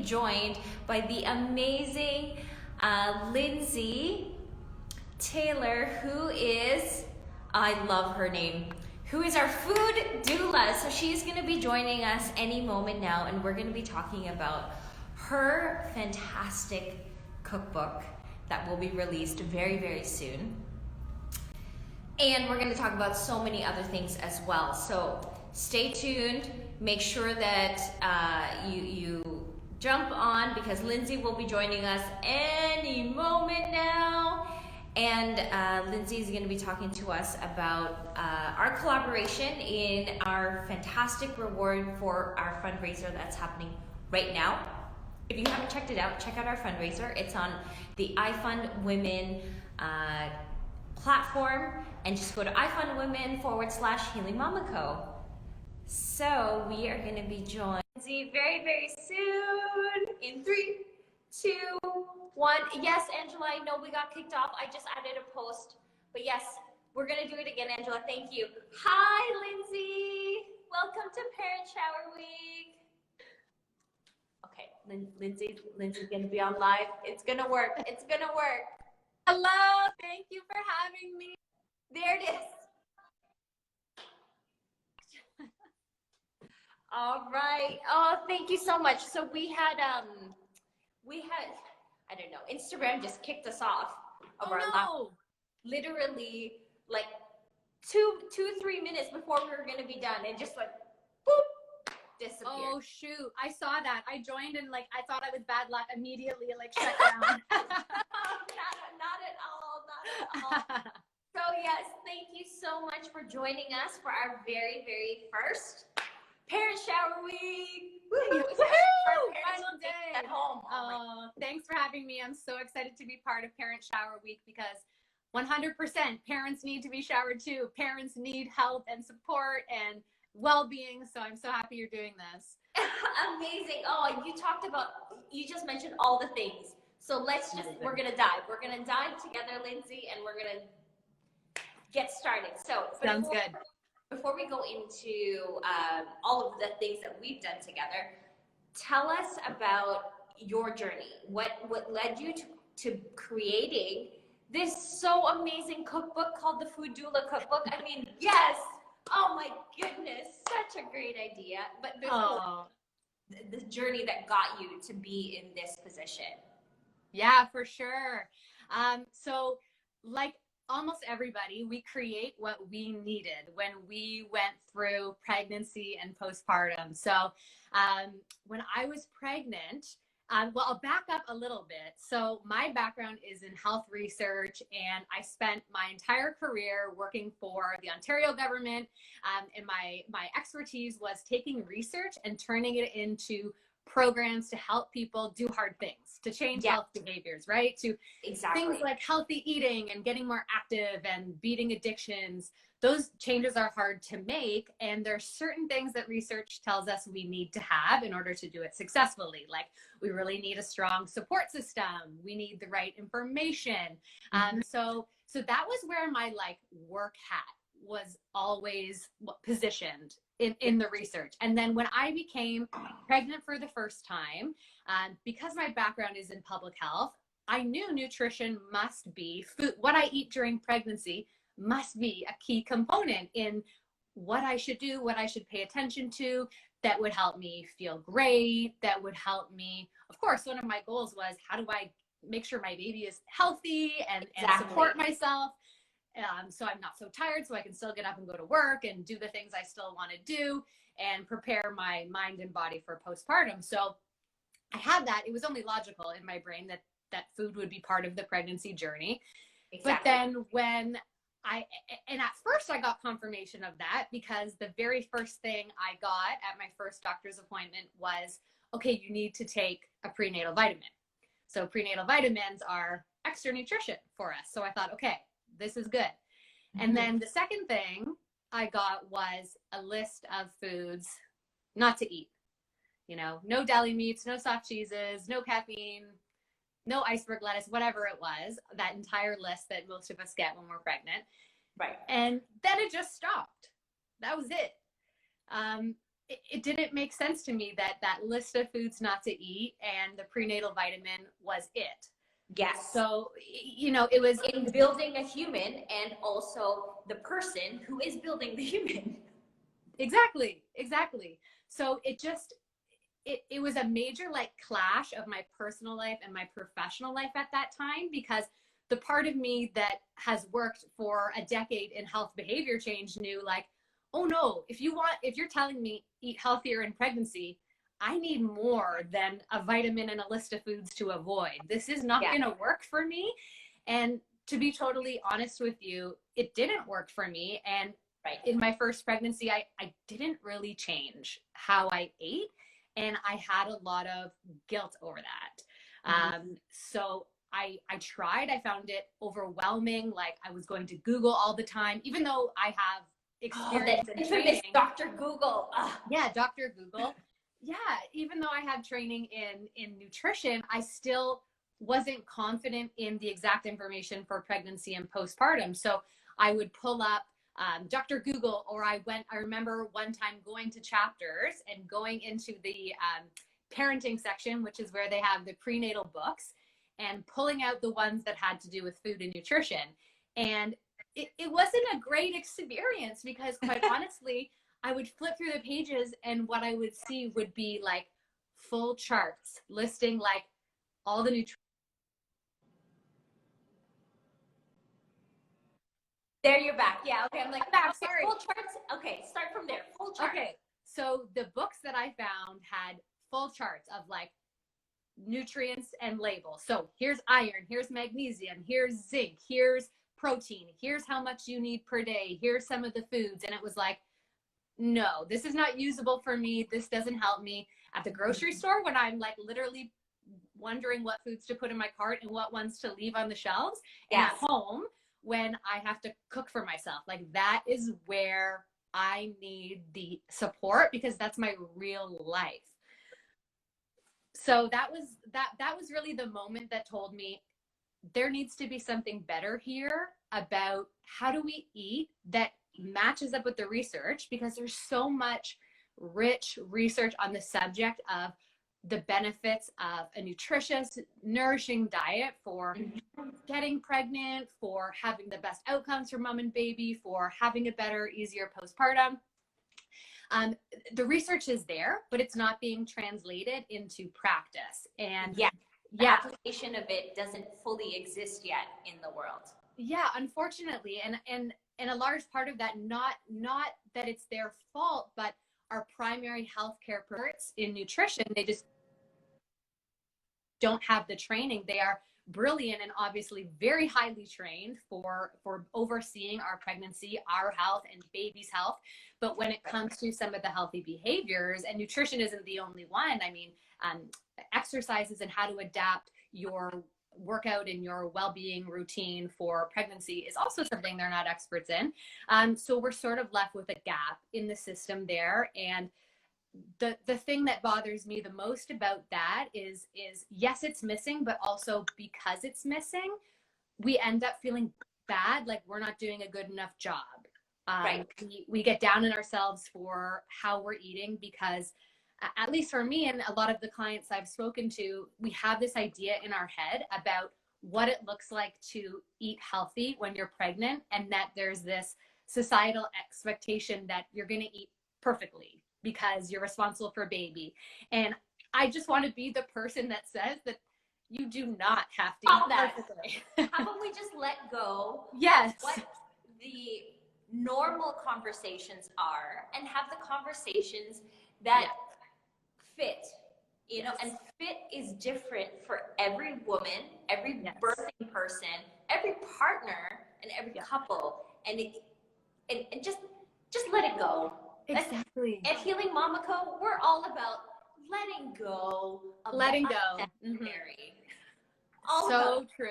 joined by the amazing Lindsay Taylor, who is, I love her name, who is our food doula. So she's going to be joining us any moment now, and we're going to be talking about her fantastic cookbook that will be released very, very soon. And we're going to talk about so many other things as well. So stay tuned. Make sure that you jump on, because Lindsay will be joining us any moment now. And Lindsay is going to be talking to us about our collaboration in our fantastic reward for our fundraiser that's happening right now. If you haven't checked it out, check out our fundraiser. It's on the iFund Women platform, and just go to iFundWomen/Healing Mama Co. So we are going to be joined very, very soon. In 3, 2, 1. Yes, Angela, I know we got kicked off. I just added a post. But yes, we're going to do it again, Angela. Thank you. Hi, Lindsay. Welcome to Parent Shower Week. Okay, Lindsay's going to be on live. It's going to work. It's going to work. Hello. Thank you for having me. There it is. All right. Oh, thank you so much. So we had, I don't know, Instagram just kicked us off of our live. Literally like 2-3 minutes before we were going to be done. It just went, boop, disappeared. Oh, shoot. I saw that. I joined and I thought I was bad luck. Immediately shut down. Not at all. Not at all. So yes, thank you so much for joining us for our very, very first Parent Shower Week. Woohoo! Final day at home. Thanks for having me. I'm so excited to be part of Parent Shower Week, because 100% parents need to be showered too. Parents need help and support and well-being. So I'm so happy you're doing this. Amazing. Oh, you just mentioned all the things. So we're going to dive. We're going to dive together, Lindsay, and we're going to get started. So sounds good. Before we go into all of the things that we've done together, tell us about your journey. What led you to creating this so amazing cookbook called the Food Doula Cookbook? I mean, yes. Oh my goodness, such a great idea. But the journey that got you to be in this position. Yeah, for sure. So like almost everybody, we create what we needed when we went through pregnancy and postpartum. So when I was pregnant, well, I'll back up a little bit. So my background is in health research, and I spent my entire career working for the Ontario government. And my expertise was taking research and turning it into programs to help people do hard things, to change health behaviors, right? To things like healthy eating and getting more active and beating addictions. Those changes are hard to make, and there's certain things that research tells us we need to have in order to do it successfully. Like, we really need a strong support system. We need the right information. So that was where my work hat was always positioned in the research. And then when I became pregnant for the first time, because my background is in public health, I knew nutrition must be food. What I eat during pregnancy must be a key component in what I should do, what I should pay attention to, that would help me feel great, that would help me. Of course, one of my goals was, how do I make sure my baby is healthy and support myself? So I'm not so tired, so I can still get up and go to work and do the things I still want to do and prepare my mind and body for postpartum. So I had that. It was only logical in my brain that food would be part of the pregnancy journey. But then and at first I got confirmation of that, because the very first thing I got at my first doctor's appointment was, okay, you need to take a prenatal vitamin. So prenatal vitamins are extra nutrition for us. So I thought, okay, this is good. And then the second thing I got was a list of foods not to eat. No deli meats, no soft cheeses, no caffeine, no iceberg lettuce, whatever it was, that entire list that most of us get when we're pregnant. Right. And then it just stopped. That was it. it didn't make sense to me that that list of foods not to eat and the prenatal vitamin was it. Yes. So, you know, it was in building a human and also the person who is building the human. Exactly. So it was a major like clash of my personal life and my professional life at that time, because the part of me that has worked for a decade in health behavior change knew like, oh no, if you're telling me eat healthier in pregnancy, I need more than a vitamin and a list of foods to avoid. This is not going to work for me. And to be totally honest with you, it didn't work for me. And in my first pregnancy, I didn't really change how I ate. And I had a lot of guilt over that. So I tried, I found it overwhelming. Like I was going to Google all the time, even though I have experience in training. Dr. Google. Yeah, Dr. Google. Yeah, even though I have training in nutrition, I still wasn't confident in the exact information for pregnancy and postpartum. So I would pull up Dr. Google, or I remember one time going to Chapters and going into the parenting section, which is where they have the prenatal books, and pulling out the ones that had to do with food and nutrition. And it wasn't a great experience, because quite honestly, I would flip through the pages and what I would see would be like full charts listing like all the nutrition. There, you're back. Yeah, okay. I'm like, back. Sorry. Full charts. Okay, start from there. Full charts. Okay, so the books that I found had full charts of like nutrients and labels. So here's iron, here's magnesium, here's zinc, here's protein, here's how much you need per day, here's some of the foods. And it was like, no, this is not usable for me. This doesn't help me. At the grocery store, when I'm like literally wondering what foods to put in my cart and what ones to leave on the shelves, and at home when I have to cook for myself, like that is where I need the support, because that's my real life. So that was really the moment that told me there needs to be something better here about how do we eat that matches up with the research, because there's so much rich research on the subject of the benefits of a nutritious, nourishing diet for getting pregnant, for having the best outcomes for mom and baby, for having a better, easier postpartum. The research is there, but it's not being translated into practice. And the application of it doesn't fully exist yet in the world. Yeah, unfortunately. And a large part of that, not that it's their fault, but our primary healthcare experts in nutrition, they just don't have the training. They are brilliant and obviously very highly trained for overseeing our pregnancy, our health, and baby's health. But when it comes to some of the healthy behaviors, and nutrition isn't the only one, I mean, exercises and how to adapt your workout and your well-being routine for pregnancy is also something they're not experts in. So we're sort of left with a gap in the system there. And the thing that bothers me the most about that is yes, it's missing, but also because it's missing, we end up feeling bad, like we're not doing a good enough job. We get down on ourselves for how we're eating, because at least for me and a lot of the clients I've spoken to, we have this idea in our head about what it looks like to eat healthy when you're pregnant, and that there's this societal expectation that you're going to eat perfectly because you're responsible for baby. And I just want to be the person that says that you do not have to eat perfectly. How about we just let go yes. of what the normal conversations are and have the conversations that fit, you know, and fit is different for every woman, every birthing person, every partner, and every couple. And just let it go. Exactly. At Healing Mama Co, we're all about letting go of letting go. So true.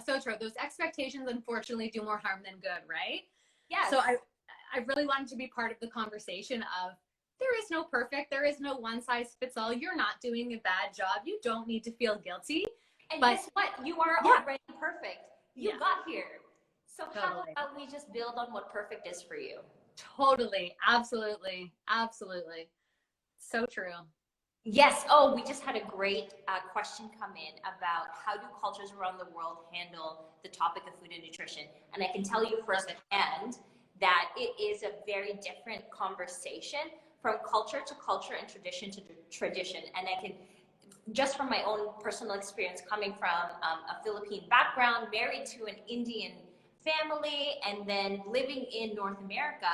So true. Those expectations unfortunately do more harm than good, right? Yeah. So I really wanted to be part of the conversation of there is no perfect, there is no one size fits all. You're not doing a bad job. You don't need to feel guilty. And guess what? You are already perfect. You got here. So how about we just build on what perfect is for you? Totally. Absolutely. Absolutely. So true. Yes. Oh, we just had a great question come in about how do cultures around the world handle the topic of food and nutrition. And I can tell you firsthand that it is a very different conversation from culture to culture and tradition to tradition. And I can, just from my own personal experience coming from a Philippine background, married to an Indian family, and then living in North America,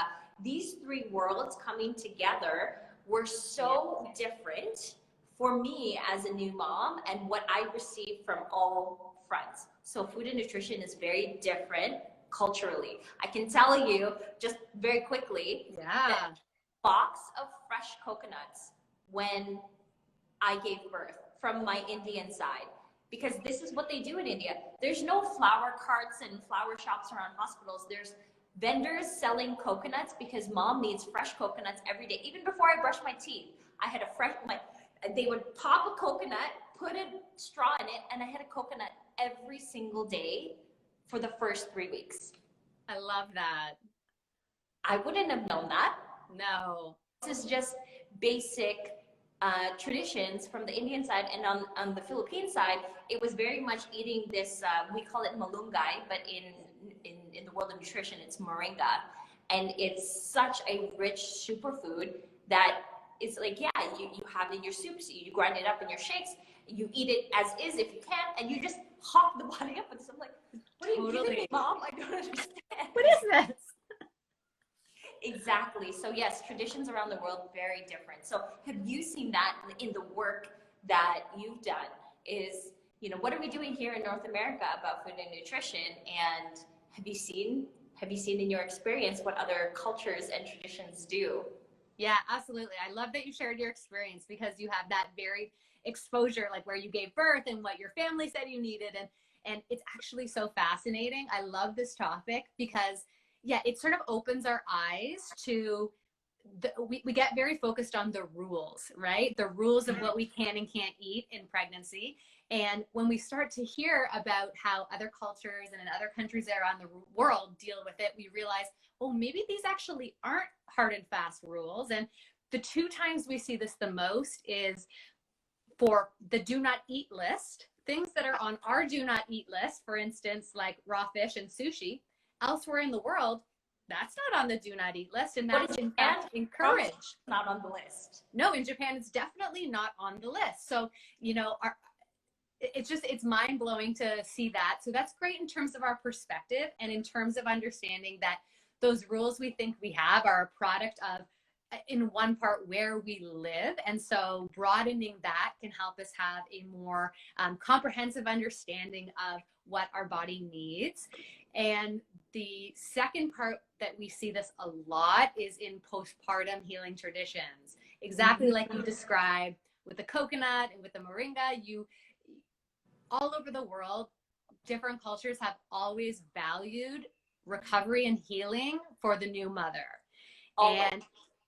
these three worlds coming together were so different for me as a new mom and what I received from all fronts. So food and nutrition is very different culturally. I can tell you just very quickly that box of fresh coconuts when I gave birth from my Indian side, because this is what they do in India. There's no flower carts and flower shops around hospitals. There's vendors selling coconuts because mom needs fresh coconuts every day. Even before I brush my teeth, I had a fresh, they would pop a coconut, put a straw in it, and I had a coconut every single day for the first 3 weeks. I love that. I wouldn't have known that. No. This is just basic traditions from the Indian side, and on the Philippine side, it was very much eating this, we call it malunggay, but in the world of nutrition, it's moringa. And it's such a rich superfood that it's like, yeah, you have it in your soups, you grind it up in your shakes, you eat it as is if you can, and you just hop the body up with this. I'm like, what are you giving me, mom? I don't understand. What is this? Exactly. So yes, traditions around the world, very different. So have you seen that in the work that you've done? Is, you know, what are we doing here in North America about food and nutrition? And have you seen in your experience what other cultures and traditions do? Yeah, absolutely. I love that you shared your experience, because you have that very exposure, like where you gave birth and what your family said you needed. And it's actually so fascinating. I love this topic because, yeah, it sort of opens our eyes to we get very focused on the rules, right? The rules of what we can and can't eat in pregnancy. And when we start to hear about how other cultures and in other countries around the world deal with it, we realize, oh, maybe these actually aren't hard and fast rules. And the two times we see this the most is for the do not eat list, things that are on our do not eat list, for instance, like raw fish and sushi. Elsewhere in the world, that's not on the do not eat list, and that's in fact encouraged. Not on the list. No, in Japan, it's definitely not on the list. So, you know, it's mind blowing to see that. So that's great in terms of our perspective and in terms of understanding that those rules we think we have are a product of, in one part, where we live. And so broadening that can help us have a more comprehensive understanding of what our body needs. And the second part that we see this a lot is in postpartum healing traditions. Exactly like you described with the coconut and with the moringa. All over the world, different cultures have always valued recovery and healing for the new mother. And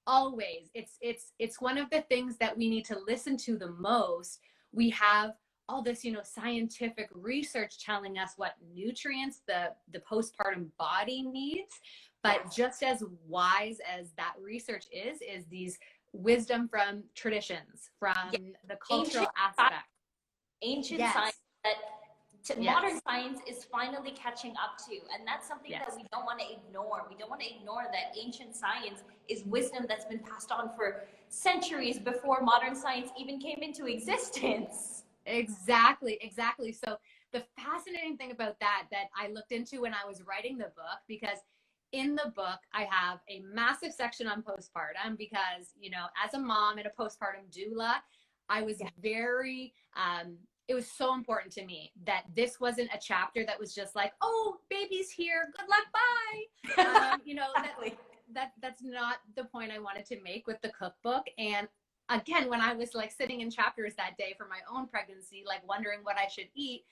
always, it's one of the things that we need to listen to the most. We have all this, you know, scientific research telling us what nutrients the postpartum body needs, but just as wise as that research is these wisdom from traditions, from the cultural aspect. Ancient science that modern science is finally catching up to. And that's something that we don't want to ignore. We don't want to ignore that ancient science is wisdom that's been passed on for centuries before modern science even came into existence. Exactly. So the fascinating thing about that I looked into when I was writing the book, because in the book, I have a massive section on postpartum because, you know, as a mom and a postpartum doula, I was very, it was so important to me that this wasn't a chapter that was just like, oh, baby's here, good luck, bye. You know, that's not the point I wanted to make with the cookbook. And again, when I was like sitting in chapters that day for my own pregnancy, like wondering what I should eat,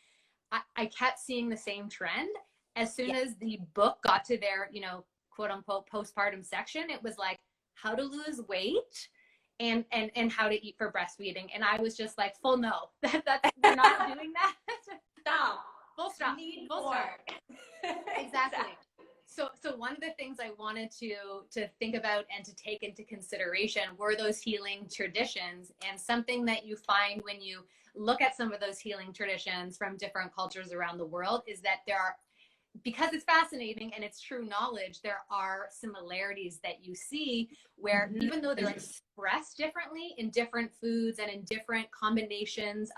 I kept seeing the same trend. As soon as the book got to their, you know, quote unquote postpartum section, it was like how to lose weight and how to eat for breastfeeding. And I was just like, full no, we're not doing that. Stop. Full stop. Full stop. Exactly. So one of the things I wanted to think about and to take into consideration were those healing traditions. And something that you find when you look at some of those healing traditions from different cultures around the world is that there are, because it's fascinating and it's true knowledge, there are similarities that you see where even though they're expressed differently in different foods and in different combinations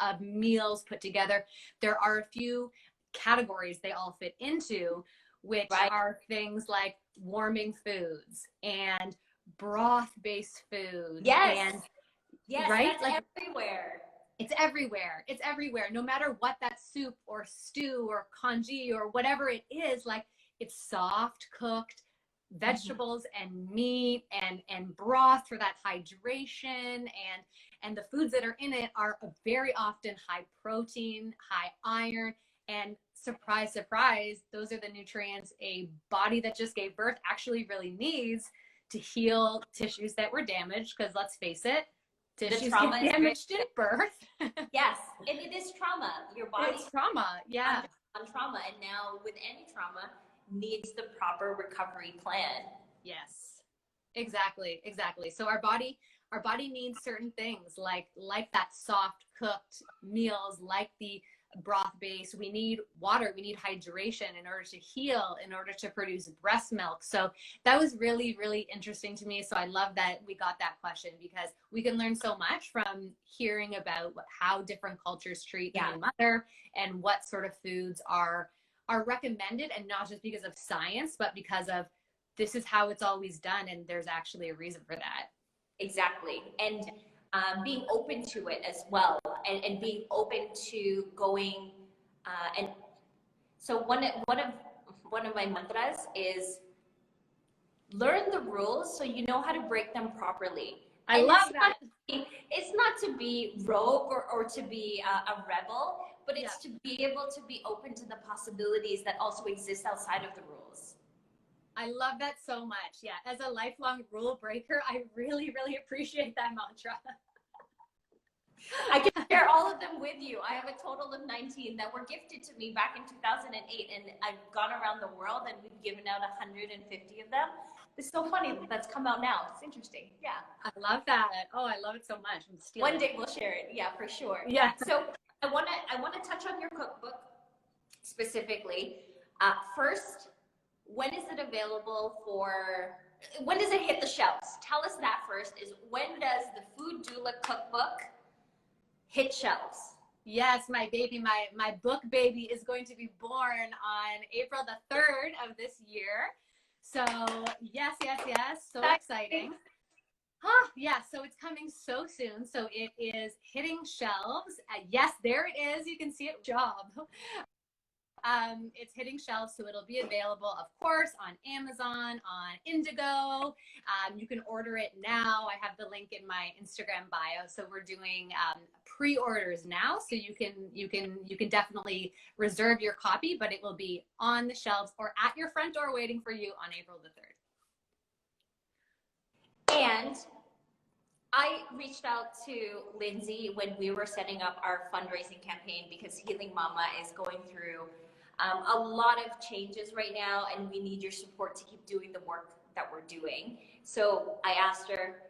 of meals put together, there are a few categories they all fit into, which are things like warming foods and broth-based foods. Yes. And Yes, that's everywhere. It's everywhere. It's everywhere. No matter what that soup or stew or congee or whatever it is, like it's soft cooked vegetables and meat and broth for that hydration, and the foods that are in it are very often high protein, high iron, and surprise, surprise, those are the nutrients a body that just gave birth actually really needs to heal tissues that were damaged. Because let's face it, tissues get damaged in birth. Yes, and it is trauma. Your body it's trauma, yeah, on trauma, and now with any trauma needs the proper recovery plan. Yes, exactly. So our body needs certain things like that soft cooked meals, like the broth based. We need water, we need hydration in order to heal, in order to produce breast milk. So that was really, really interesting to me. So I love that we got that question, because we can learn so much from hearing about how different cultures treat the new mother and what sort of foods are recommended, and not just because of science, but because of this is how it's always done, and there's actually a reason for that. Exactly. And being open to it as well, and being open to going and so one of my mantras is learn the rules so you know how to break them properly. I love that. It's not to be rogue or to be a rebel, but it's to be able to be open to the possibilities that also exist outside of the rules. I love that so much. Yeah. As a lifelong rule breaker, I really, really appreciate that mantra. I can share all of them with you. I have a total of 19 that were gifted to me back in 2008, and I've gone around the world and we've given out 150 of them. It's so funny that that's come out now. It's interesting. Yeah. I love that. Oh, I love it so much. One day we'll share it. Yeah, for sure. Yeah. So I wanna touch on your cookbook specifically. First, when is it available when does it hit the shelves? Tell us that first. Is when does the Food Doula Cookbook hit shelves? Yes, my baby, my book baby is going to be born on April the 3rd of this year. So yes. So exciting. Yeah, so it's coming so soon. So it is hitting shelves. Yes, there it is. You can see it, job. It's hitting shelves, so it'll be available, of course, on Amazon, on Indigo. You can order it now. I have the link in my Instagram bio. So we're doing pre-orders now, so you can definitely reserve your copy, but it will be on the shelves or at your front door waiting for you on April the 3rd. And I reached out to Lindsay when we were setting up our fundraising campaign, because Healing Mama is going through a lot of changes right now, and we need your support to keep doing the work that we're doing. So I asked her,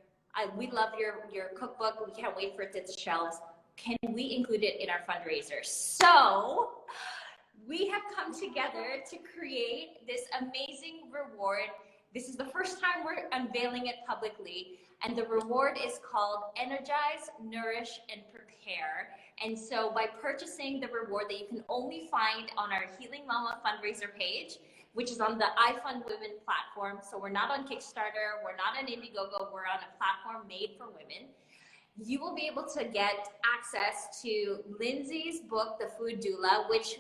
we love your cookbook. We can't wait for it to hit the shelves. Can we include it in our fundraiser? So we have come together to create this amazing reward. This is the first time we're unveiling it publicly. And the reward is called Energize, Nourish, and Prepare. And so by purchasing the reward that you can only find on our Healing Mama fundraiser page, which is on the I Fund Women platform. So we're not on Kickstarter, we're not on Indiegogo, we're on a platform made for women. You will be able to get access to Lindsay's book, The Food Doula, which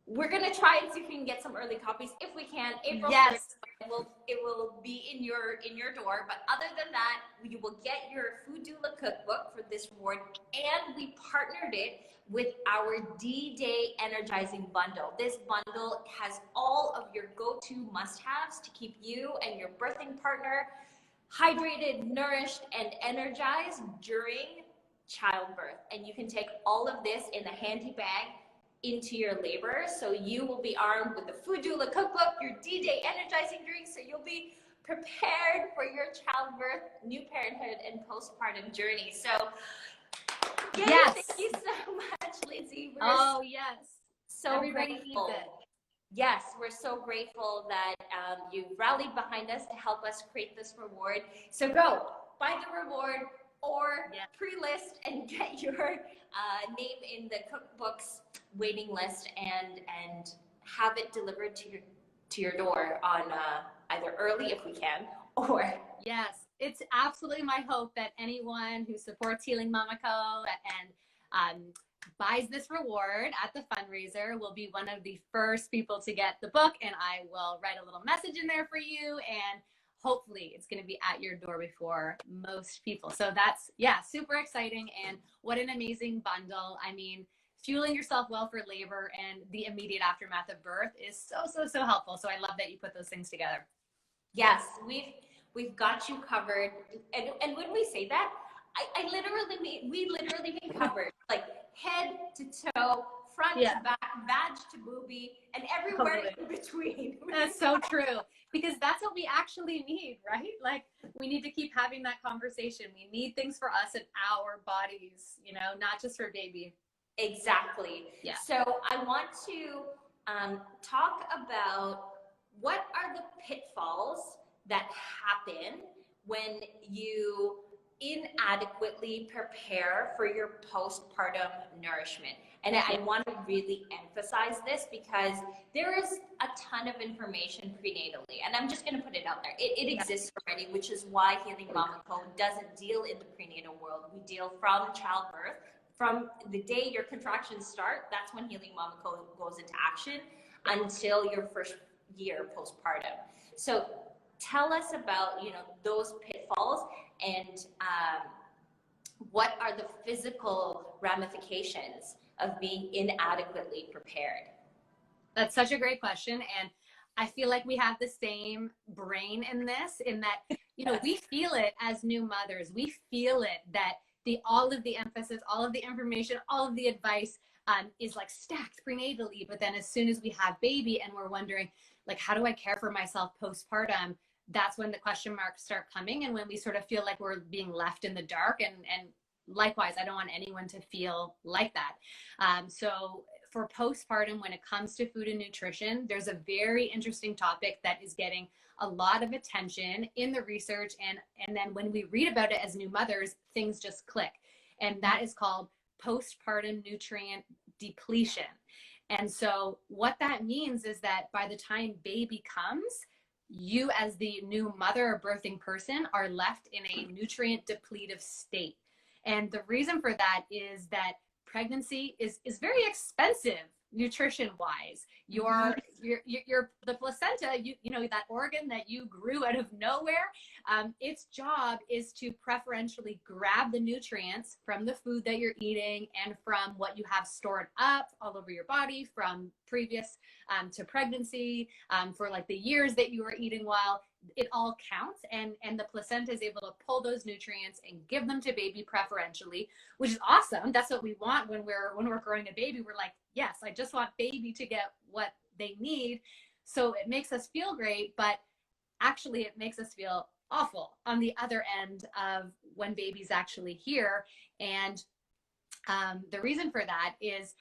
we're gonna try and see if we can get some early copies. If we can, April 3rd, it will be in your door. But other than that, you will get your Food Doula Cookbook for this reward, and we partnered it with our D-Day Energizing Bundle. This bundle has all of your go-to must-haves to keep you and your birthing partner hydrated, nourished, and energized during childbirth. And you can take all of this in a handy bag into your labor. So you will be armed with the Food Doula Cookbook, your D-Day Energizing drink, so you'll be prepared for your childbirth, new parenthood, and postpartum journey. So, yay, yes, thank you so much, Lindsay. Yes. So Everybody grateful. needs it. Yes, we're so grateful that you've rallied behind us to help us create this reward. So go buy the reward or pre-list and get your name in the cookbook's waiting list and have it delivered to your door on either early if we can or yes. It's absolutely my hope that anyone who supports Healing Mama Co. and buys this reward at the fundraiser will be one of the first people to get the book, and I will write a little message in there for you, and hopefully it's going to be at your door before most people. So that's, super exciting. And what an amazing bundle. I mean, fueling yourself well for labor and the immediate aftermath of birth is so helpful. So I love that you put those things together. Yes, we've got you covered. And when we say that, we literally mean covered, like head to toe, front to back, vag to boobie, and everywhere in between. That's so true, because that's what we actually need, right? Like, we need to keep having that conversation. We need things for us and our bodies, not just for baby. Exactly. Yeah. So I want to talk about what are the pitfalls that happen when you inadequately prepare for your postpartum nourishment. And I want to really emphasize this because there is a ton of information prenatally, and I'm just going to put it out there. It exists already, which is why Healing Mama Co. doesn't deal in the prenatal world. We deal from childbirth. From the day your contractions start, that's when Healing Mama Co. goes into action until your first year postpartum. So tell us about, those pitfalls and what are the physical ramifications of being inadequately prepared? That's such a great question. And I feel like we have the same brain in this, in that, we feel it as new mothers. We feel it that all of the emphasis, all of the information, all of the advice is like stacked prenatally. But then as soon as we have baby and we're wondering, like, how do I care for myself postpartum? That's when the question marks start coming, and when we sort of feel like we're being left in the dark. And likewise, I don't want anyone to feel like that. So for postpartum, when it comes to food and nutrition, there's a very interesting topic that is getting a lot of attention in the research. And then when we read about it as new mothers, things just click. And that is called postpartum nutrient depletion. And so what that means is that by the time baby comes, you as the new mother or birthing person are left in a nutrient depletive state. And the reason for that is that pregnancy is very expensive nutrition wise. The placenta, that organ that you grew out of nowhere, its job is to preferentially grab the nutrients from the food that you're eating and from what you have stored up all over your body from previous to pregnancy, for like the years that you were eating well. It all counts, and the placenta is able to pull those nutrients and give them to baby preferentially, which is awesome. That's what we want when we're growing a baby. We're like, yes, I just want baby to get what they need. So it makes us feel great, but actually it makes us feel awful on the other end of when baby's actually here. And the reason for that is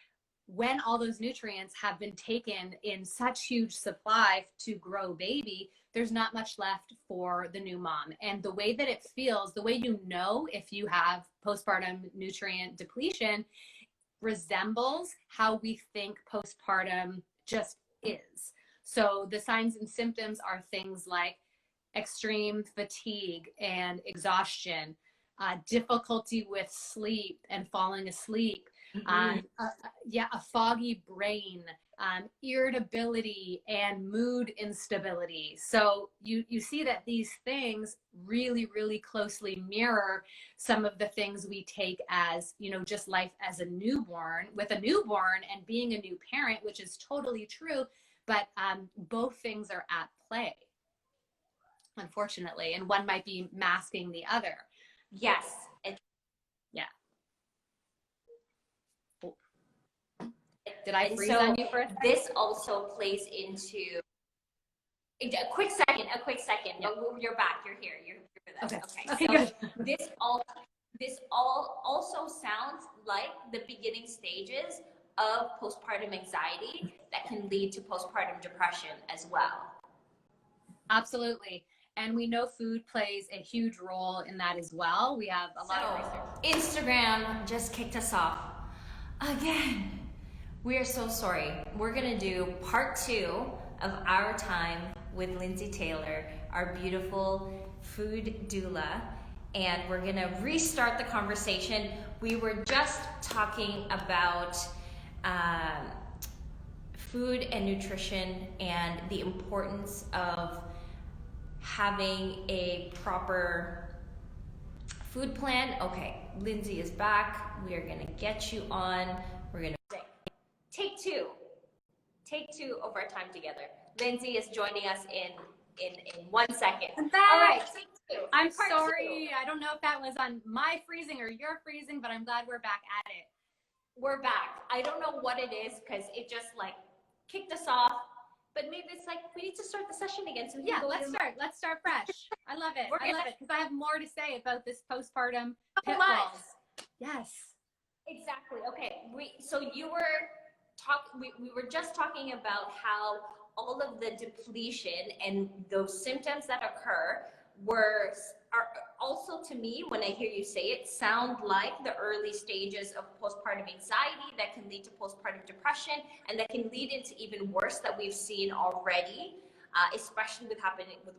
when all those nutrients have been taken in such huge supply to grow baby, there's not much left for the new mom. And the way that it feels, the way if you have postpartum nutrient depletion, resembles how we think postpartum just is. So the signs and symptoms are things like extreme fatigue and exhaustion, difficulty with sleep and falling asleep, a foggy brain, irritability, and mood instability. So you see that these things really, really closely mirror some of the things we take as, just life as a newborn, with a newborn and being a new parent, which is totally true. But both things are at play, unfortunately, and one might be masking the other. Yes. Did I And freeze so on you for a second? this also plays into a quick second. Yeah. But you're back. You're here. You're with us. Okay. Okay. Okay, So good. this all also sounds like the beginning stages of postpartum anxiety that can lead to postpartum depression as well. Absolutely. And we know food plays a huge role in that as well. We have a lot of research. Instagram just kicked us off again. We are so sorry. We're gonna do part 2 of our time with Lindsay Taylor, our beautiful food doula, and we're gonna restart the conversation. We were just talking about food and nutrition and the importance of having a proper food plan. Okay, Lindsay is back. We are gonna get you on. We're gonna take two of our time together. Lindsay is joining us in 1 second. I'm back. All right, take 2. I'm Part sorry. 2. I don't know if that was on my freezing or your freezing, but I'm glad we're back at it. We're back. I don't know what it is because it just like kicked us off. But maybe it's like we need to start the session again. So Yeah, let's start fresh. I love it. I love it because I have more to say about this postpartum pitfalls. Yes. Exactly. Okay. So you were we were just talking about how all of the depletion and those symptoms that occur are also, to me, when I hear you say it, sound like the early stages of postpartum anxiety that can lead to postpartum depression and that can lead into even worse that we've seen already, especially with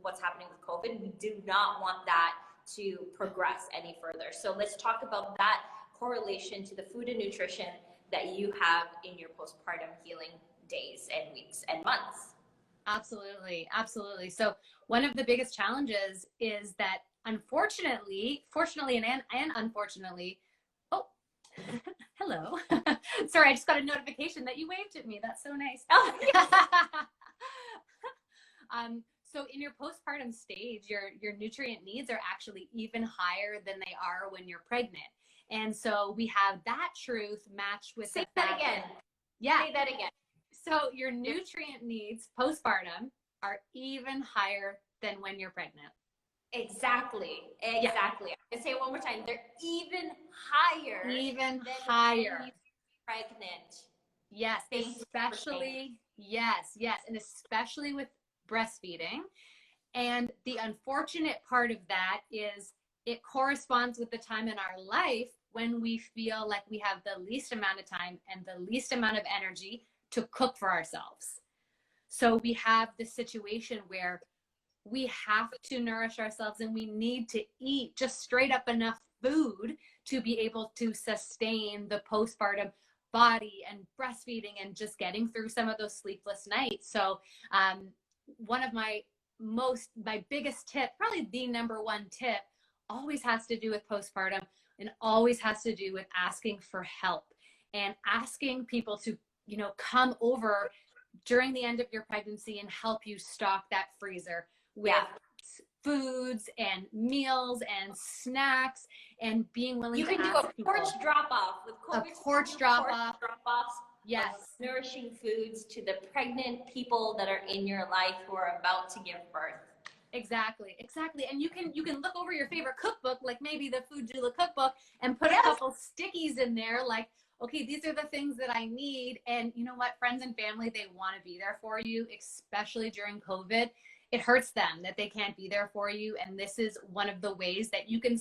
what's happening with COVID. We do not want that to progress any further. So let's talk about that correlation to the food and nutrition that you have in your postpartum healing days and weeks and months. Absolutely. Absolutely. So one of the biggest challenges is that fortunately and unfortunately, oh, hello. Sorry, I just got a notification that you waved at me. That's so nice. Oh, yes. So in your postpartum stage, your nutrient needs are actually even higher than they are when you're pregnant. And so we have that truth matched with Say that again. Yeah. Say that again. So your nutrient needs postpartum are even higher than when you're pregnant. Exactly. Yeah. I'm gonna say it one more time. They're even higher. Even than higher. When you're pregnant. Yes, especially and especially with breastfeeding. And the unfortunate part of that is it corresponds with the time in our life when we feel like we have the least amount of time and the least amount of energy to cook for ourselves. So we have this situation where we have to nourish ourselves and we need to eat just straight up enough food to be able to sustain the postpartum body and breastfeeding and just getting through some of those sleepless nights. So one of my biggest tip, probably the number one tip, always has to do with postpartum and always has to do with asking for help and asking people to, come over during the end of your pregnancy and help you stock that freezer with foods and meals and snacks and being willing you to can do a porch drop-off with COVID. A porch drop-off. Drop-offs. Yes. Nourishing foods to the pregnant people that are in your life who are about to give birth. Exactly. And you can look over your favorite cookbook, like maybe the Food Doula Cookbook, and put a couple stickies in there, like, okay, these are the things that I need. And you know what? Friends and family, they want to be there for you, especially during COVID. It hurts them that they can't be there for you. And this is one of the ways that you can,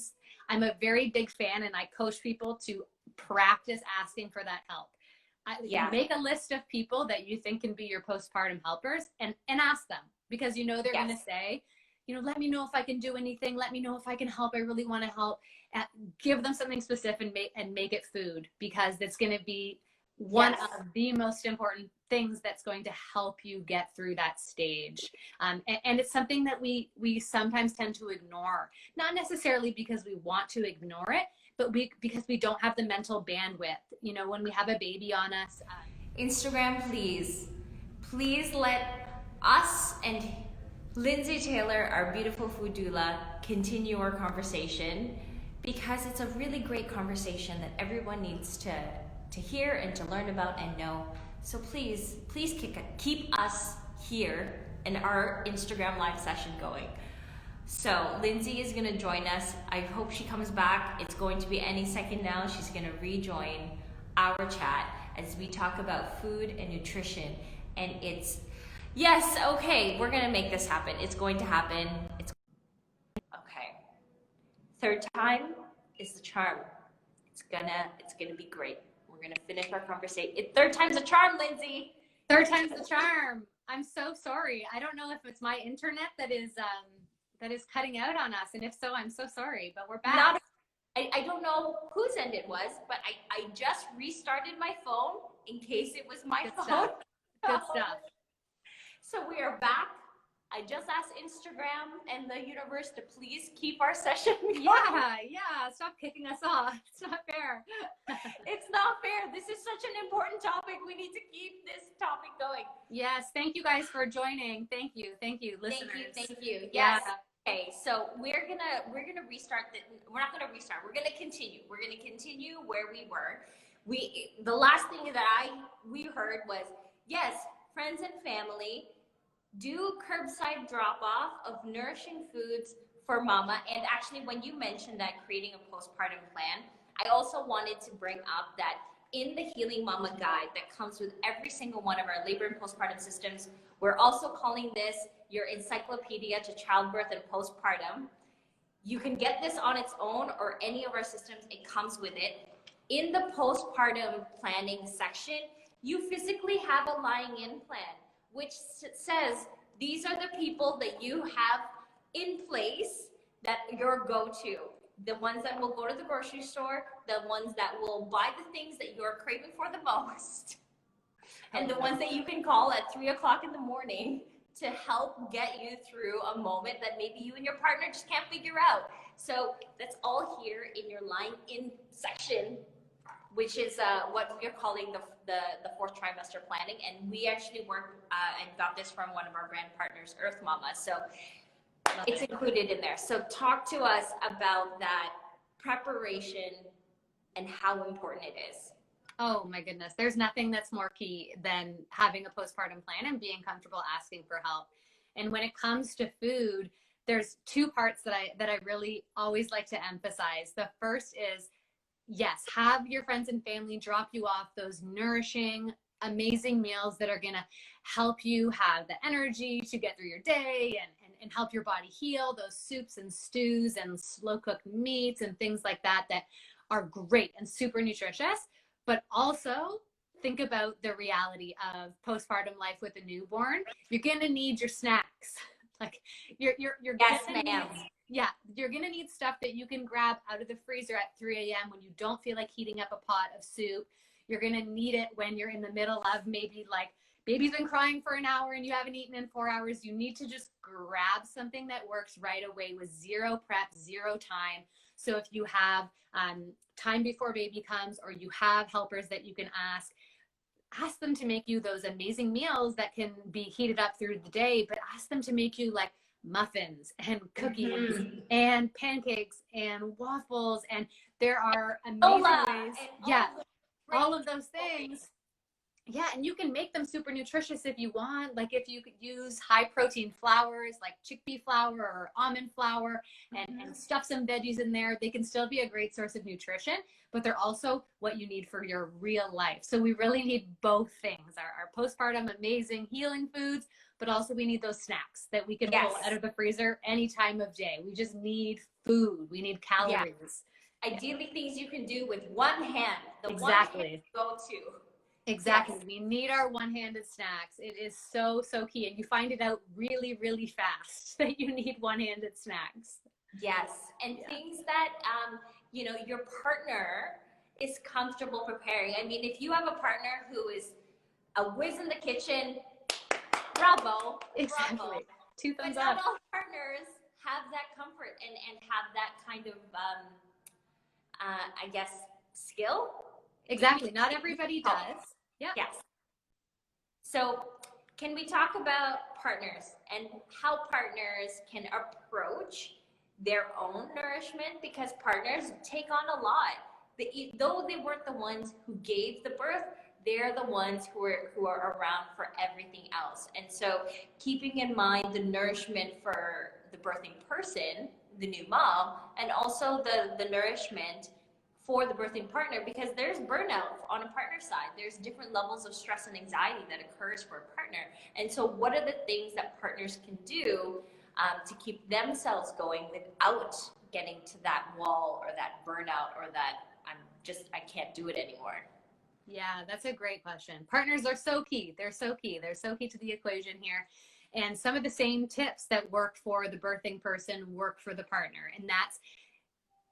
I'm a very big fan and I coach people to practice asking for that help. Make a list of people that you think can be your postpartum helpers and ask them, because they're going to say, let me know if I can do anything. Let me know if I can help. I really want to help. Give them something specific and make it food, because it's going to be one of the most important things that's going to help you get through that stage. And it's something that we sometimes tend to ignore, not necessarily because we want to ignore it, but because we don't have the mental bandwidth. When we have a baby on us. Instagram, please let us and Lindsay Taylor, our beautiful food doula, continue our conversation, because it's a really great conversation that everyone needs to hear and to learn about and know So please keep us here and our Instagram live session going. So Lindsay is gonna join us. I hope she comes back. It's going to be any second now. She's gonna rejoin our chat as we talk about food and nutrition. And yes, okay, we're gonna make this happen. It's going to happen. Okay. Third time is the charm. It's gonna be great. We're gonna finish our conversation. Third time's a charm, Lindsay. Third time's the charm. I'm so sorry. I don't know if it's my internet that is cutting out on us, and if so, I'm so sorry. But we're back. I don't know whose end it was, but I just restarted my phone in case it was my phone. Stuff. Good stuff. So we are back. I just asked Instagram and the universe to please keep our session going. Yeah. Stop kicking us off. It's not fair. It's not fair. This is such an important topic. We need to keep this topic going. Yes. Thank you guys for joining. Thank you, listeners. Thank you. Yes. Yeah. Okay. So we're gonna restart. We're not gonna restart. We're gonna continue. We're gonna continue where we were. The last thing that we heard was, yes, friends and family, do curbside drop-off of nourishing foods for mama. And actually, when you mentioned that creating a postpartum plan, I also wanted to bring up that in the Healing Mama Guide that comes with every single one of our labor and postpartum systems, we're also calling this your encyclopedia to childbirth and postpartum. You can get this on its own or any of our systems, it comes with it. In the postpartum planning section, you physically have a lying in plan, which says these are the people that you have in place that your go-to. The ones that will go to the grocery store, the ones that will buy the things that you're craving for the most, and the ones that you can call at 3 o'clock in the morning to help get you through a moment that maybe you and your partner just can't figure out. So that's all here in your lying in section, which is what we're calling the fourth trimester planning. And we actually work and got this from one of our brand partners, Earth Mama. So it's included in there. So talk to us about that preparation and how important it is. Oh my goodness. There's nothing that's more key than having a postpartum plan and being comfortable asking for help. And when it comes to food, there's two parts that I really always like to emphasize. The first is, yes, have your friends and family drop you off those nourishing, amazing meals that are going to help you have the energy to get through your day and help your body heal. Those soups and stews and slow cooked meats and things like that are great and super nutritious. But also think about the reality of postpartum life with a newborn. You're going to need your snacks. Like you're yes, ma'am. Yeah, you're going to need stuff that you can grab out of the freezer at 3 a.m. when you don't feel like heating up a pot of soup. You're going to need it when you're in the middle of maybe like baby's been crying for an hour and you haven't eaten in 4 hours. You need to just grab something that works right away with zero prep, zero time. So if you have time before baby comes, or you have helpers that you can ask them to make you those amazing meals that can be heated up through the day, but ask them to make you like muffins and cookies and pancakes and waffles. And there are amazing ways. Yeah, all of those things. Yeah, and you can make them super nutritious if you want. Like if you could use high protein flours like chickpea flour or almond flour and stuff some veggies in there, they can still be a great source of nutrition, but they're also what you need for your real life. So we really need both things, our postpartum amazing healing foods, but also we need those snacks that we can pull out of the freezer any time of day. We just need food. We need calories. Yeah. Ideally things you can do with one hand. One hand go-to. Exactly. Yes. We need our one-handed snacks. It is so, so key. And you find it out really, really fast that you need one-handed snacks. Yes. And things that, your partner is comfortable preparing. I mean, if you have a partner who is a whiz in the kitchen, bravo. Exactly. Bravo. Two thumbs but up. Not all partners have that comfort and have that kind of, skill. Exactly. Not everybody does. Yeah. Yes. So can we talk about partners and how partners can approach their own nourishment? Because partners take on a lot. Though they weren't the ones who gave the birth, they're the ones who are around for everything else. And so keeping in mind the nourishment for the birthing person, the new mom, and also the nourishment for the birthing partner, because there's burnout on a partner side. There's different levels of stress and anxiety that occurs for a partner. And so what are the things that partners can do to keep themselves going without getting to that wall or that burnout or that I can't do it anymore? Yeah, that's a great question. Partners are so key. They're so key. They're so key to the equation here. And some of the same tips that work for the birthing person work for the partner. And that's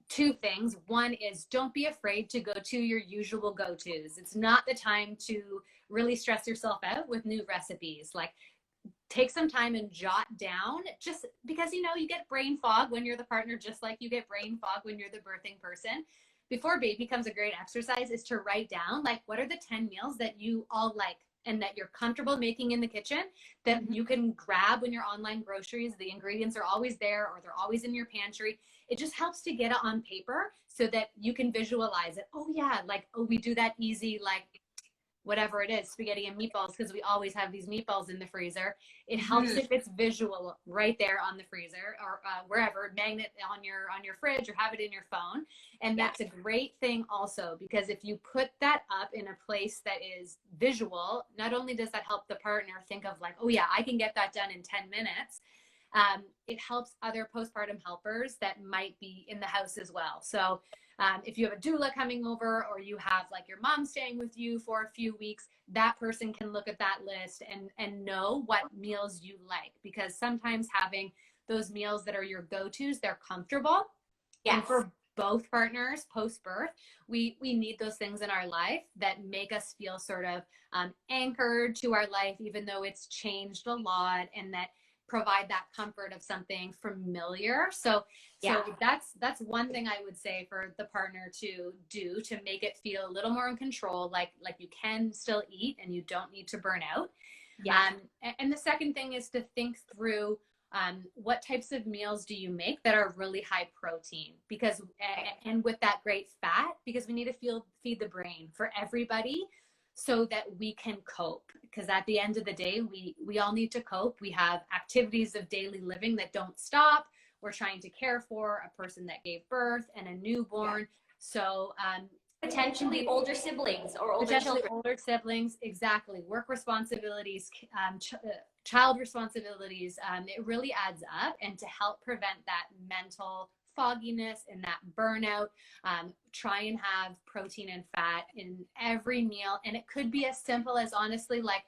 two things. One is, don't be afraid to go to your usual go-tos. It's not the time to really stress yourself out with new recipes. Like, take some time and jot down, just because, you know, you get brain fog when you're the partner, just like you get brain fog when you're the birthing person. Before baby comes, a great exercise is to write down, like, what are the 10 meals that you all like and that you're comfortable making in the kitchen, that you can grab when you're online groceries. The ingredients are always there, or they're always in your pantry. It just helps to get it on paper so that you can visualize it. Oh yeah, like, oh, we do that easy, like, whatever it is, spaghetti and meatballs, because we always have these meatballs in the freezer. It helps if it's visual right there on the freezer, or wherever, magnet on your fridge, or have it in your phone. And that's a great thing also, because if you put that up in a place that is visual, not only does that help the partner think of, like, oh yeah, I can get that done in 10 minutes, it helps other postpartum helpers that might be in the house as well. So if you have a doula coming over, or you have, like, your mom staying with you for a few weeks, that person can look at that list and know what meals you like, because sometimes having those meals that are your go-tos, they're comfortable. Yes. And for both partners post-birth, we need those things in our life that make us feel sort of anchored to our life, even though it's changed a lot, and that provide that comfort of something familiar. So that's one thing I would say for the partner to do to make it feel a little more in control, like you can still eat and you don't need to burn out. And the second thing is to think through what types of meals do you make that are really high protein, because and with that great fat, because we need to feed the brain for everybody, so that we can cope. Because at the end of the day, we all need to cope. We have activities of daily living that don't stop. We're trying to care for a person that gave birth and a newborn. So potentially older siblings or older children. Older siblings, exactly. Work responsibilities, child responsibilities. It really adds up. And to help prevent that mental fogginess and that burnout, try and have protein and fat in every meal. And it could be as simple as, honestly, like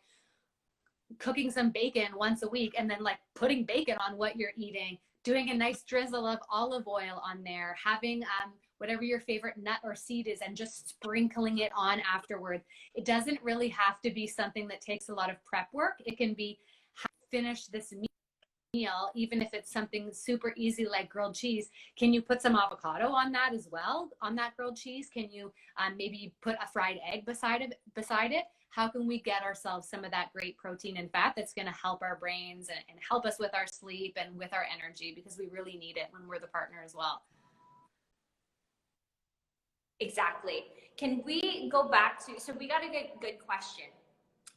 cooking some bacon once a week, and then, like, putting bacon on what you're eating, doing a nice drizzle of olive oil on there, having whatever your favorite nut or seed is, and just sprinkling it on afterward. It doesn't really have to be something that takes a lot of prep work. It can be, finish this meal, even if it's something super easy like grilled cheese. Can you put some avocado on that as well, on that grilled cheese? Can you maybe put a fried egg beside it? How can we get ourselves some of that great protein and fat that's going to help our brains and help us with our sleep and with our energy, because we really need it when we're the partner as well. Exactly. Can we go back to, so we got a good question.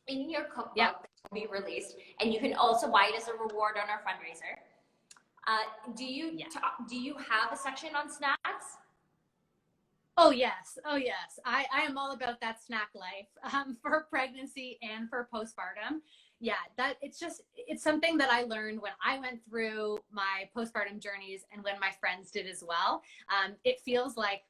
In your cookbook that will be released, and you can also buy it as a reward on our fundraiser, do you have a section on snacks? Oh yes. I am all about that snack life for pregnancy and for postpartum. Yeah, that it's something that I learned when I went through my postpartum journeys, and when my friends did as well. It feels like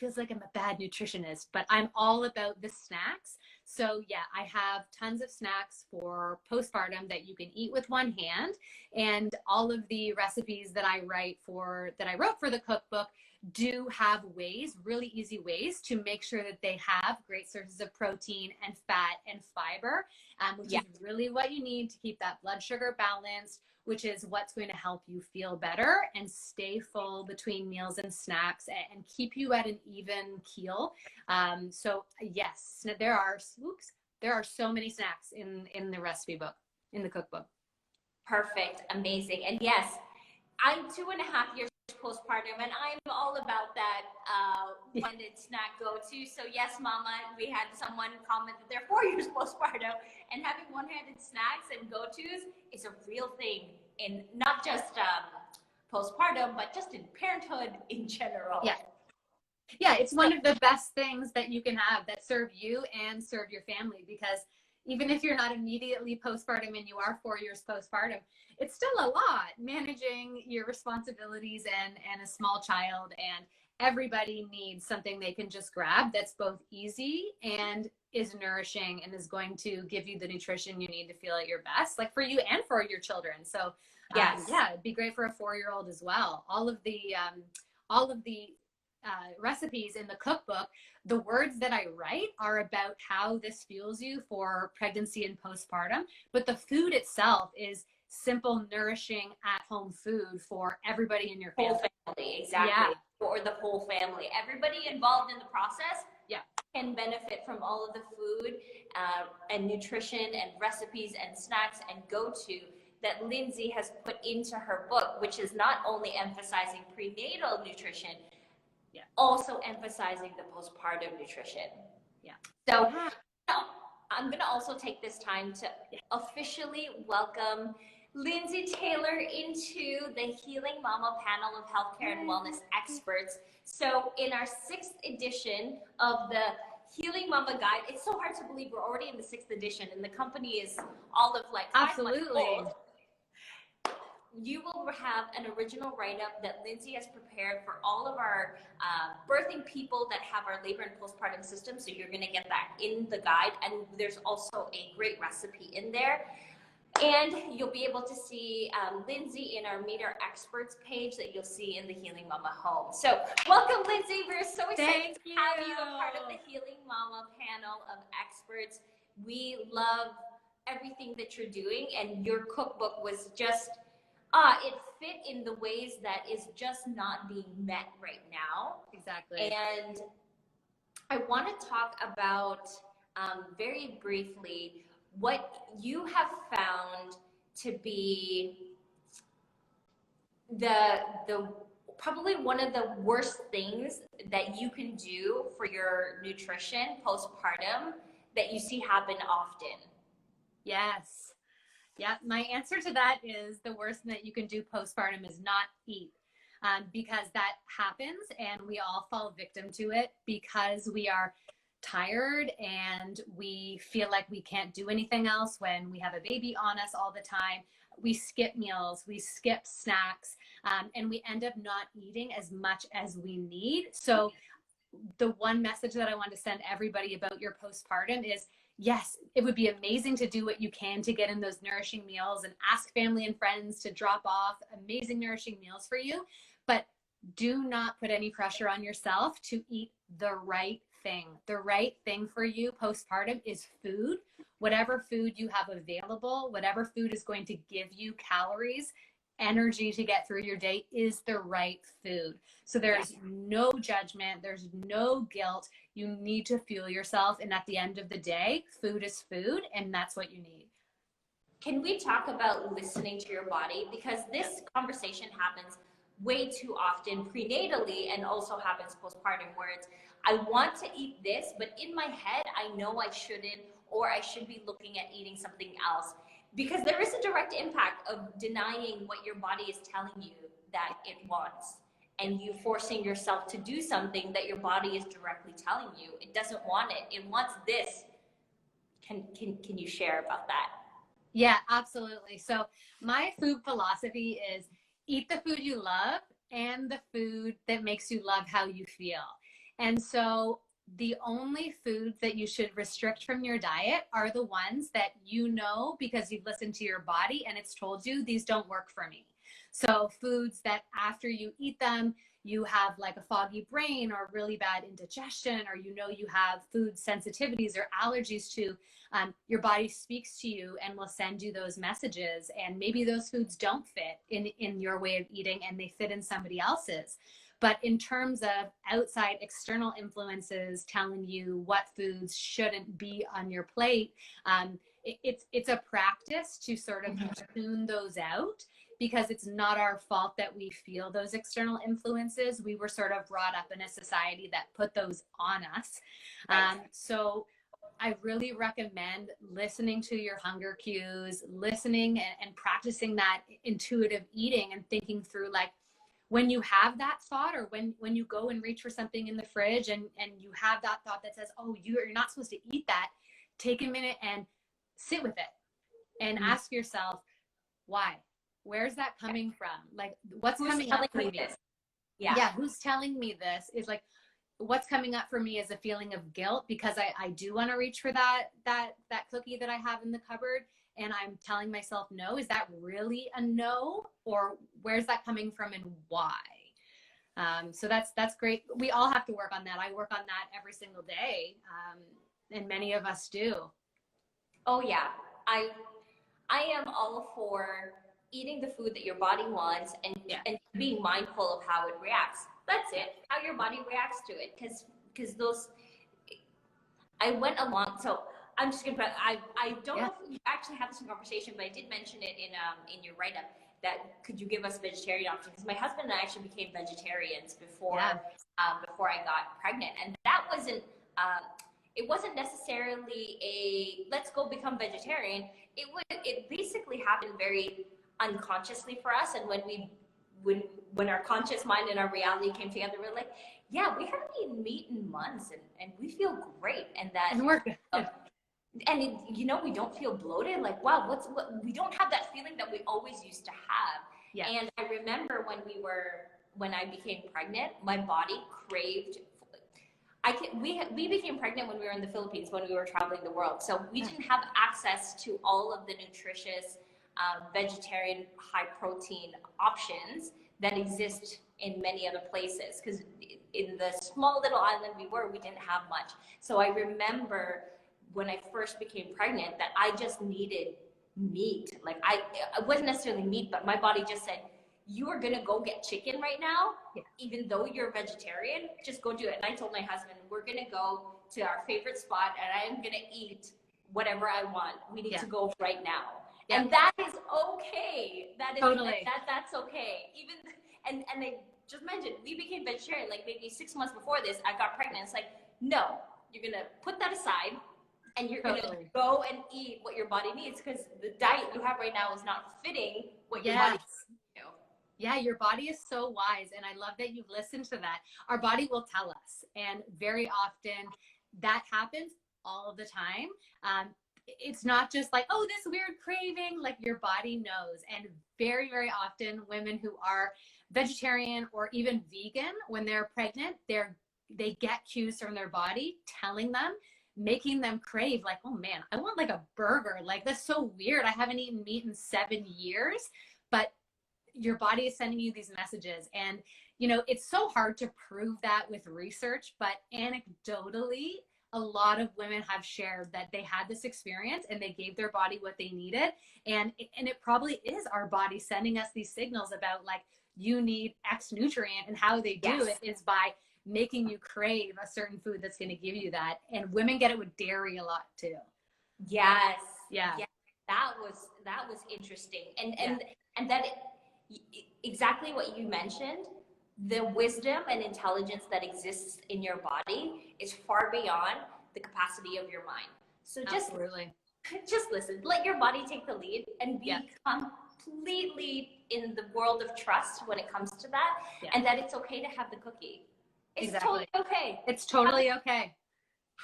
I'm a bad nutritionist, but I'm all about the snacks. So yeah, I have tons of snacks for postpartum that you can eat with one hand. And all of the recipes that I wrote for the cookbook do have ways, really easy ways, to make sure that they have great sources of protein and fat and fiber, which is really what you need to keep that blood sugar balanced, which is what's going to help you feel better and stay full between meals and snacks, and keep you at an even keel. So yes, there are so many snacks in the recipe book, in the cookbook. Perfect. Amazing. And yes, I'm 2.5 years postpartum, and I'm all about that one-handed snack go-to. So yes, Mama, we had someone comment that they're 4 years postpartum, and having one-handed snacks and go-tos is a real thing in not just postpartum, but just in parenthood in general. Yeah. Yeah, it's one of the best things that you can have that serve you and serve your family, because even if you're not immediately postpartum and you are 4 years postpartum, it's still a lot managing your responsibilities and a small child, and everybody needs something they can just grab that's both easy and is nourishing and is going to give you the nutrition you need to feel at your best, like for you and for your children. So yes, yeah, it'd be great for a 4-year-old as well. All of the recipes in the cookbook, the words that I write are about how this fuels you for pregnancy and postpartum, but the food itself is simple, nourishing, at-home food for everybody in your family. Whole family, exactly. Yeah. Or the whole family. Everybody involved in the process can benefit from all of the food and nutrition and recipes and snacks and go-to that Lindsay has put into her book, which is not only emphasizing prenatal nutrition, also emphasizing the postpartum nutrition. Yeah. So I'm going to also take this time to officially welcome Lindsay Taylor into the Healing Mama panel of healthcare and wellness experts. So in our 6th edition of the Healing Mama Guide, it's so hard to believe we're already in the 6th edition and the company is all of like 5 months old. You will have an original write-up that Lindsay has prepared for all of our birthing people that have our labor and postpartum system. So you're going to get that in the guide. And there's also a great recipe in there. And you'll be able to see Lindsay in our Meet Our Experts page that you'll see in the Healing Mama home. So welcome, Lindsay. We're so excited to have you a part of the Healing Mama panel of experts. We love everything that you're doing, and your cookbook was just... it fit in the ways that is just not being met right now. Exactly. And I want to talk about very briefly what you have found to be the probably one of the worst things that you can do for your nutrition postpartum that you see happen often. Yes. Yeah, my answer to that is the worst thing that you can do postpartum is not eat, because that happens and we all fall victim to it because we are tired and we feel like we can't do anything else when we have a baby on us all the time. We skip meals, we skip snacks, and we end up not eating as much as we need. So the one message that I want to send everybody about your postpartum is, yes, it would be amazing to do what you can to get in those nourishing meals and ask family and friends to drop off amazing nourishing meals for you. But do not put any pressure on yourself to eat the right thing. The right thing for you postpartum is food. Whatever food you have available, whatever food is going to give you calories, energy to get through your day is the right food. So there's no judgment, there's no guilt. You need to fuel yourself, and at the end of the day, food is food, and that's what you need. Can we talk about listening to your body? Because this conversation happens way too often prenatally and also happens postpartum, where it's, I want to eat this, but in my head, I know I shouldn't, or I should be looking at eating something else. Because there is a direct impact of denying what your body is telling you that it wants, and you forcing yourself to do something that your body is directly telling you it doesn't want it. It wants this. Can you share about that? Yeah, absolutely. So my food philosophy is eat the food you love and the food that makes you love how you feel. And so the only foods that you should restrict from your diet are the ones that you know because you've listened to your body and it's told you these don't work for me. So foods that after you eat them, you have like a foggy brain or really bad indigestion, or you know you have food sensitivities or allergies to, your body speaks to you and will send you those messages. And maybe those foods don't fit in your way of eating and they fit in somebody else's. But in terms of outside external influences telling you what foods shouldn't be on your plate, it's a practice to sort of tune those out because it's not our fault that we feel those external influences. We were sort of brought up in a society that put those on us. Right. So I really recommend listening to your hunger cues, listening and practicing that intuitive eating and thinking through, like, when you have that thought, or when you go and reach for something in the fridge and you have that thought that says, oh, you're not supposed to eat that, take a minute and sit with it and ask yourself, why? Where's that coming from? Like, what's coming up for me? Yeah, who's telling me this? Is like, what's coming up for me is a feeling of guilt because I do want to reach for that cookie that I have in the cupboard, and I'm telling myself no. Is that really a no, or where's that coming from and why? So that's great. We all have to work on that. I work on that every single day, and many of us do. Oh yeah, I am all for eating the food that your body wants and being mindful of how it reacts. That's it, how your body reacts to it. Because those, I went along, so I'm just gonna, I don't know if you actually had this conversation, but I did mention it in your write-up, that could you give us vegetarian options? Because my husband and I actually became vegetarians before before I got pregnant, and that wasn't, it wasn't necessarily a let's go become vegetarian. It basically happened very unconsciously for us, and when our conscious mind and our reality came together, we're like, yeah, we haven't eaten meat in months, and we feel great, and that, and we're good. And it, we don't feel bloated. Like, wow, we don't have that feeling that we always used to have. Yeah. And I remember when I became pregnant, my body craved. We became pregnant when we were in the Philippines, when we were traveling the world. So we didn't have access to all of the nutritious, vegetarian, high protein options that exist in many other places. Because in the small little island we didn't have much. So I remember when I first became pregnant that I just needed meat. Like it wasn't necessarily meat, but my body just said, you are gonna go get chicken right now, even though you're a vegetarian, just go do it. And I told my husband, we're gonna go to our favorite spot and I'm gonna eat whatever I want. We need to go right now. Yeah. And that is okay. That is totally. That's okay. Even and I just mentioned we became vegetarian like maybe 6 months before this. I got pregnant. It's like, no, you're gonna put that aside and you're gonna go and eat what your body needs, because the diet you have right now is not fitting what your body needs. Yeah, your body is so wise, and I love that you've listened to that. Our body will tell us, and very often that happens all the time. It's not just like, oh, this weird craving, like your body knows. And very, very often women who are vegetarian or even vegan, when they're pregnant, they get cues from their body telling them, making them crave, like, oh man, I want like a burger. Like, that's so weird. I haven't eaten meat in 7 years, but your body is sending you these messages. And, it's so hard to prove that with research, but anecdotally, a lot of women have shared that they had this experience and they gave their body what they needed. And it probably is our body sending us these signals about, like, you need X nutrient, and how they do it is by making you crave a certain food that's going to give you that. And women get it with dairy a lot too. Yes. Yeah. That was interesting. And that exactly what you mentioned, the wisdom and intelligence that exists in your body is far beyond the capacity of your mind. So just listen, let your body take the lead and be completely in the world of trust when it comes to that, and that it's okay to have the cookie. It's totally okay. It's totally okay.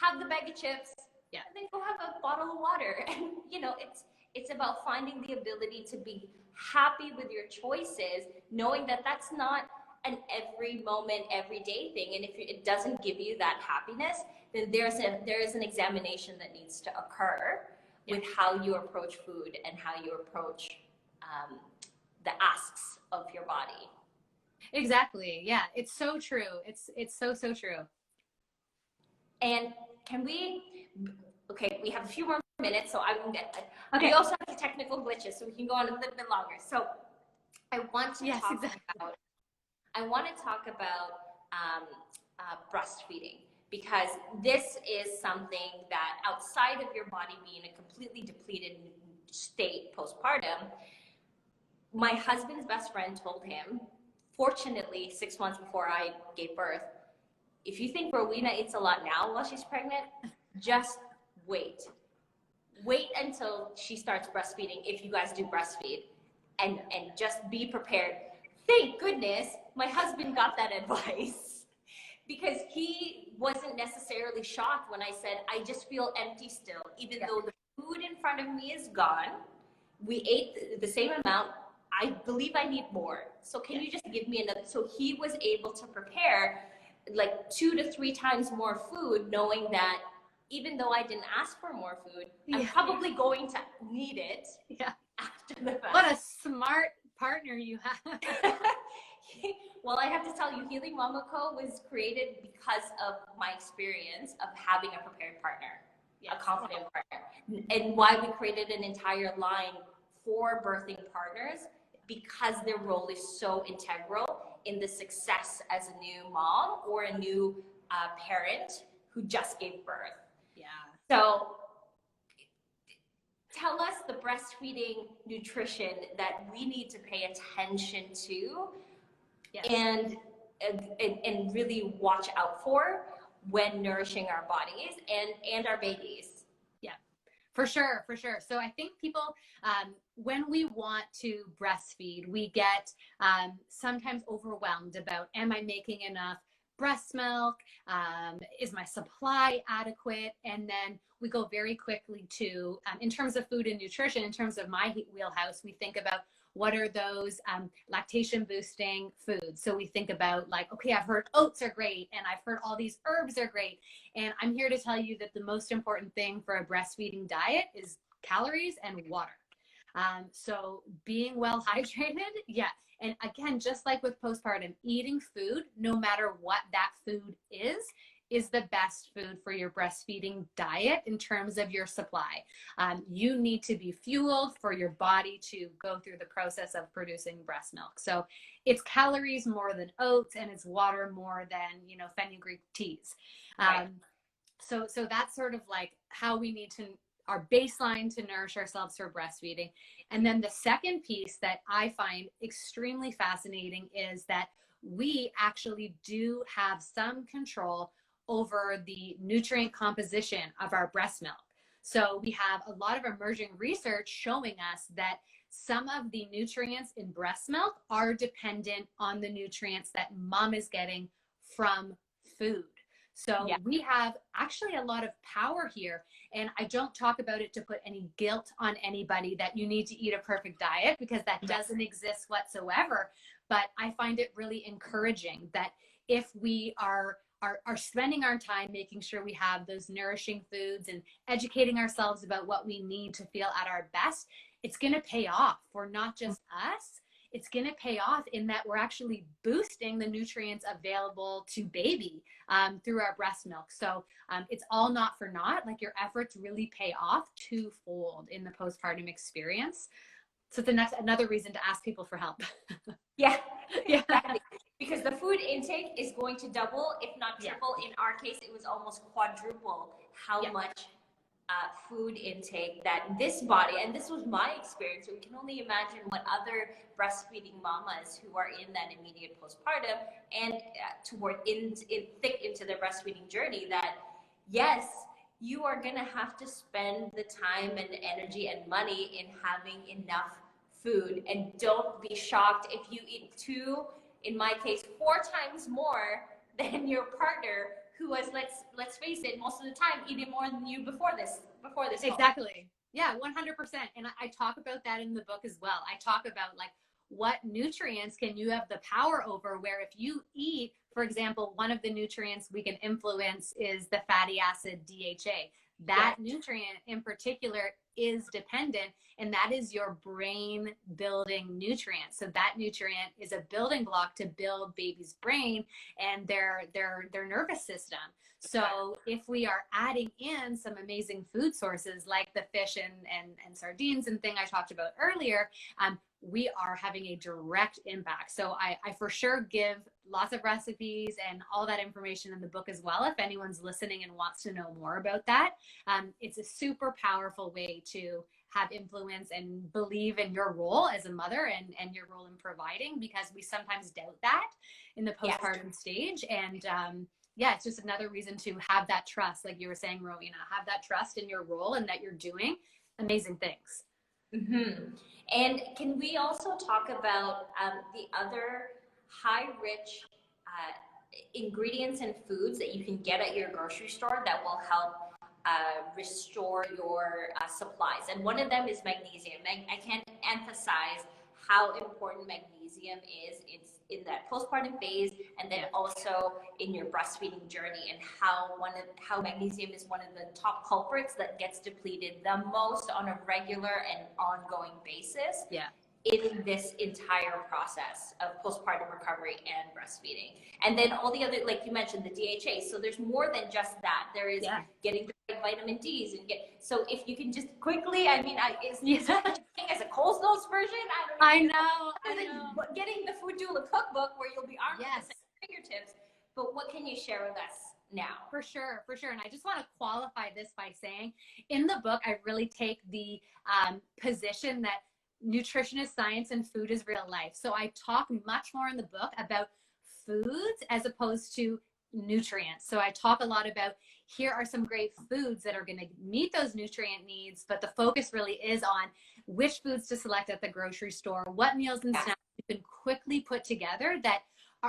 Have the bag of chips, and then go have a bottle of water. And it's about finding the ability to be happy with your choices, knowing that that's not an every moment, everyday thing. And if it doesn't give you that happiness, then there is an examination that needs to occur with how you approach food and how you approach the asks of your body. Exactly. Yeah, it's so true. It's so true. And we have a few more minutes, so I will get. We also have technical glitches, so we can go on a little bit longer. So I want to talk about breastfeeding, because this is something that, outside of your body being a completely depleted state postpartum, my husband's best friend told him, fortunately, 6 months before I gave birth, if you think Rowena eats a lot now while she's pregnant, just wait. Wait until she starts breastfeeding, if you guys do breastfeed, and just be prepared. Thank goodness my husband got that advice, because he wasn't necessarily shocked when I said, I just feel empty still, even though the food in front of me is gone. We ate the same amount. I believe I need more. So can you just give me another? So he was able to prepare like 2 to 3 times more food, knowing that even though I didn't ask for more food, I'm probably going to need it after the fact. What a smart partner you have. Well, I have to tell you, Healing Mama Co. was created because of my experience of having a prepared partner, a confident partner, and why we created an entire line for birthing partners, because their role is so integral in the success as a new mom or a new parent who just gave birth. Yeah. So tell us the breastfeeding nutrition that we need to pay attention to and really watch out for when nourishing our bodies and our babies. Yeah, for sure, for sure. So I think people, when we want to breastfeed, we get sometimes overwhelmed about, am I making enough breast milk? Is my supply adequate? And then we go very quickly to, in terms of food and nutrition, in terms of my wheelhouse, we think about what are those lactation boosting foods. So we think about like, okay, I've heard oats are great, and I've heard all these herbs are great. And I'm here to tell you that the most important thing for a breastfeeding diet is calories and water. So being well hydrated, and again, just like with postpartum, eating food, no matter what that food is the best food for your breastfeeding diet in terms of your supply. You need to be fueled for your body to go through the process of producing breast milk. So it's calories more than oats, and it's water more than, fenugreek teas. So that's sort of like how we need to, our baseline to nourish ourselves for breastfeeding. And then the second piece that I find extremely fascinating is that we actually do have some control over the nutrient composition of our breast milk. So we have a lot of emerging research showing us that some of the nutrients in breast milk are dependent on the nutrients that mom is getting from food. So we have actually a lot of power here. And I don't talk about it to put any guilt on anybody that you need to eat a perfect diet, because that doesn't exist whatsoever. But I find it really encouraging that if we are spending our time making sure we have those nourishing foods and educating ourselves about what we need to feel at our best, it's going to pay off for not just us. It's going to pay off in that we're actually boosting the nutrients available to baby through our breast milk. So it's all not for naught. Like, your efforts really pay off twofold in the postpartum experience. So it's another reason to ask people for help. Exactly. Because the food intake is going to double, if not triple. In our case, it was almost quadruple how much food intake that this body, and this was my experience, so we can only imagine what other breastfeeding mamas who are in that immediate postpartum and thick into their breastfeeding journey, that yes, you are going to have to spend the time and energy and money in having enough food. And don't be shocked if you eat 2, in my case, 4 times more than your partner, who was, let's face it, most of the time eating more than you before this. Exactly. Yeah, 100%. And I talk about that in the book as well. I talk about like what nutrients can you have the power over, where if you eat, for example, one of the nutrients we can influence is the fatty acid DHA. That nutrient in particular is dependent, and that is your brain building nutrient. So that nutrient is a building block to build baby's brain and their nervous system. So if we are adding in some amazing food sources like the fish and sardines and thing I talked about earlier, we are having a direct impact. So I for sure give lots of recipes and all that information in the book as well, if anyone's listening and wants to know more about that. It's a super powerful way to have influence and believe in your role as a mother and your role in providing, because we sometimes doubt that in the postpartum stage. And yeah, it's just another reason to have that trust, like you were saying, Rowena, have that trust in your role and that you're doing amazing things. And can we also talk about the other high-rich ingredients and foods that you can get at your grocery store that will help restore your supplies? And one of them is magnesium. I can't emphasize how important magnesium is. It's in that postpartum phase, and then also in your breastfeeding journey, and how magnesium is one of the top culprits that gets depleted the most on a regular and ongoing basis. In this entire process of postpartum recovery and breastfeeding. And then all the other, like you mentioned, the DHA. So there's more than just that. There is getting the right vitamin Ds and so if you can just quickly, I mean, is as a Coles Notes version? I know. Getting the Food Doula Cookbook where you'll be armed with the fingertips. But what can you share with us now? For sure. And I just want to qualify this by saying, in the book, I really take the position that nutritionist science and food is real life. So I talk much more in the book about foods as opposed to nutrients. So I talk a lot about, here are some great foods that are going to meet those nutrient needs, but the focus really is on which foods to select at the grocery store, what meals and snacks you can quickly put together that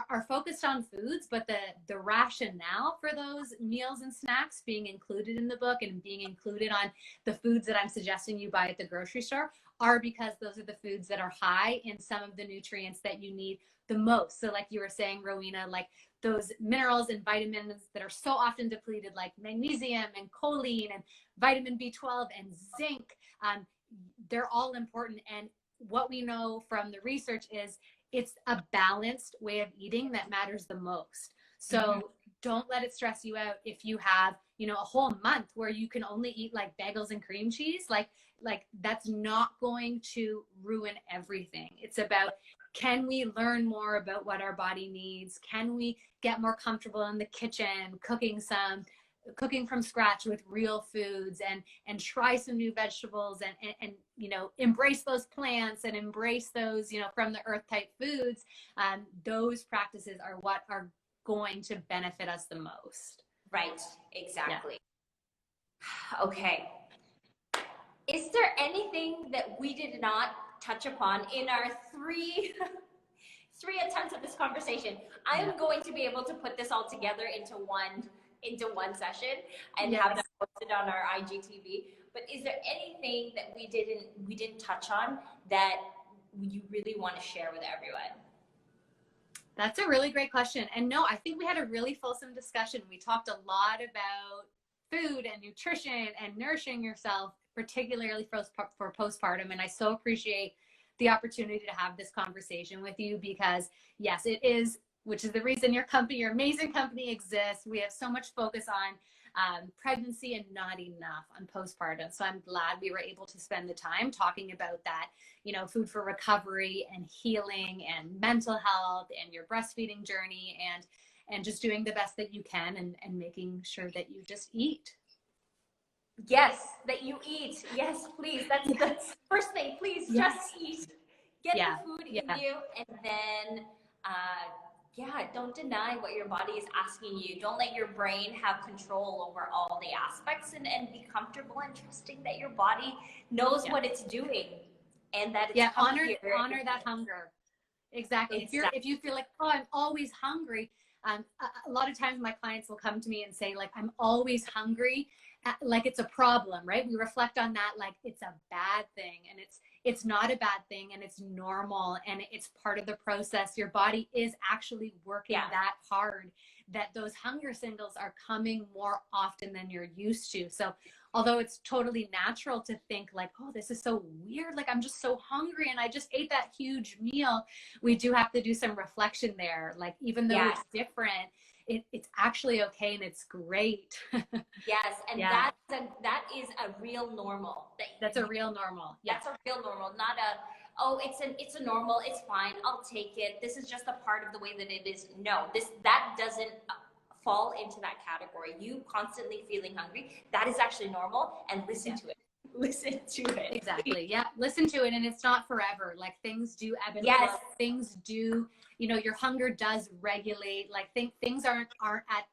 are focused on foods, but the rationale for those meals and snacks being included in the book and being included on the foods that I'm suggesting you buy at the grocery store are because those are the foods that are high in some of the nutrients that you need the most. So like you were saying, Rowena, like those minerals and vitamins that are so often depleted, like magnesium and choline and vitamin B12 and zinc, they're all important. And what we know from the research is it's a balanced way of eating that matters the most. So don't let it stress you out if you have, a whole month where you can only eat like bagels and cream cheese. Like that's not going to ruin everything. It's about, can we learn more about what our body needs? Can we get more comfortable in the kitchen, cooking from scratch with real foods and try some new vegetables and embrace those plants and embrace those, from the earth type foods. Those practices are what are going to benefit us the most. Right. Exactly. Yeah. Okay. Is there anything that we did not touch upon in our three attempts at this conversation? I am going to be able to put this all together into one session and have it posted on our IGTV. But is there anything that we didn't touch on that you really want to share with everyone? That's a really great question. And no, I think we had a really fulsome discussion. We talked a lot about food and nutrition and nourishing yourself, particularly for postpartum. And I so appreciate the opportunity to have this conversation with you because yes, it is, which is the reason your amazing company exists. We have so much focus on pregnancy and not enough on postpartum. So I'm glad we were able to spend the time talking about that, food for recovery and healing and mental health and your breastfeeding journey and just doing the best that you can and making sure that you just eat. Yes, that you eat. Yes, please. That's the first thing. Please just eat. Get the food in you, and then don't deny what your body is asking you. Don't let your brain have control over all the aspects, and be comfortable and trusting that your body knows what it's doing, and that it's honor that hunger. Exactly. If you feel like, oh, I'm always hungry. A lot of times my clients will come to me and say, like, I'm always hungry, like it's a problem, right? We reflect on that like it's a bad thing, and it's not a bad thing, and it's normal, and it's part of the process. Your body is actually working that hard, that those hunger signals are coming more often than you're used to. So although it's totally natural to think like, oh, this is so weird, like I'm just so hungry and I just ate that huge meal, we do have to do some reflection there. Like, even though it's different, it's actually okay, and it's great. Yes, and that is a real normal. That's a real normal. That's a real normal, not it's a normal, it's fine, I'll take it, this is just a part of the way that it is. No, that doesn't fall into that category. You constantly feeling hungry, that is actually normal, and listen to it. listen to it. Exactly. Yeah. Listen to it. And it's not forever. Like things do ebb and Yes. flow. Things do, you know, your hunger does regulate. Like things aren't at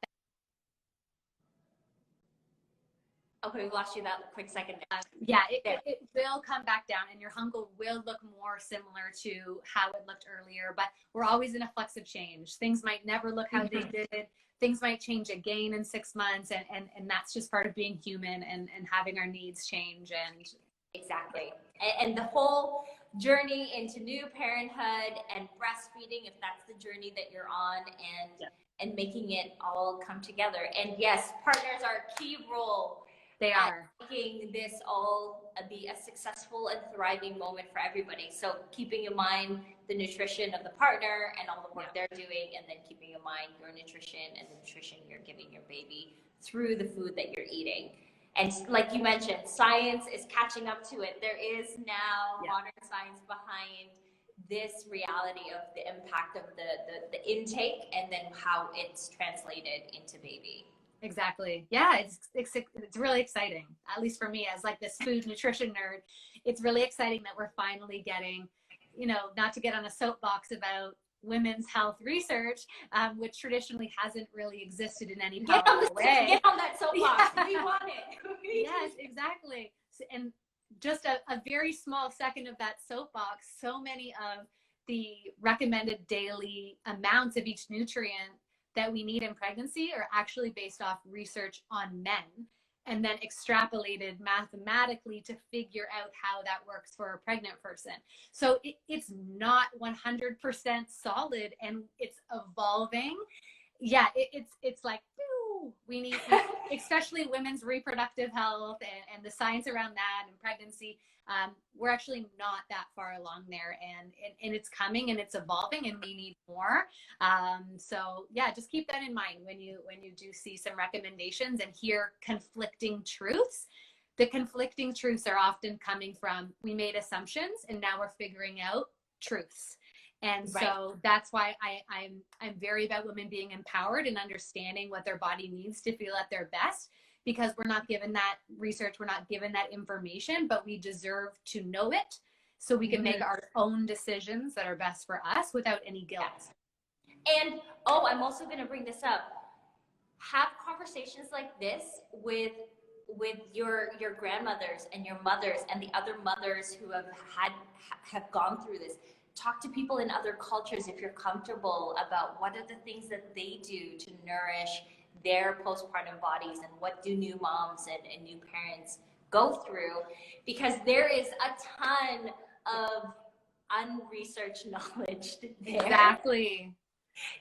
Okay, we lost you that quick second. yeah, it will come back down and your hunger will look more similar to how it looked earlier, but we're always in a flux of change. Things might never look how they did. Things might change again in 6 months, and that's just part of being human and having our needs change. And exactly. And the whole journey into new parenthood and breastfeeding, if that's the journey that you're on, and making it all come together. And yes, partners are a key role. They are making this all be a successful and thriving moment for everybody. So keeping in mind the nutrition of the partner and all the work they're doing, and then keeping in mind your nutrition and the nutrition you're giving your baby through the food that you're eating. And like you mentioned, science is catching up to it. There is now modern science behind this reality of the impact of the intake and then how it's translated into baby. Exactly. Yeah, it's really exciting. At least for me, as like this food nutrition nerd, it's really exciting that we're finally getting, you know, not to get on a soapbox about women's health research, which traditionally hasn't really existed in any powerful way. Get on that soapbox. We want it. Yes, exactly. And just a very small second of that soapbox, so many of the recommended daily amounts of each nutrient that we need in pregnancy are actually based off research on men and then extrapolated mathematically to figure out how that works for a pregnant person. So it's not 100% solid and it's evolving. Yeah, it's like, we need, especially women's reproductive health and the science around that and pregnancy. We're actually not that far along there, and it's coming and it's evolving, and we need more. So yeah, just keep that in mind when you do see some recommendations and hear conflicting truths. The conflicting truths are often coming from, we made assumptions and now we're figuring out truths. And so that's why I'm very about women being empowered and understanding what their body needs to feel at their best, because we're not given that research, we're not given that information, but we deserve to know it so we can make our own decisions that are best for us without any guilt. And I'm also going to bring this up. Have conversations like this with your grandmothers and your mothers and the other mothers who have gone through this. Talk to people in other cultures if you're comfortable about what are the things that they do to nourish their postpartum bodies, and what do new moms and new parents go through, because there is a ton of unresearched knowledge there. Exactly.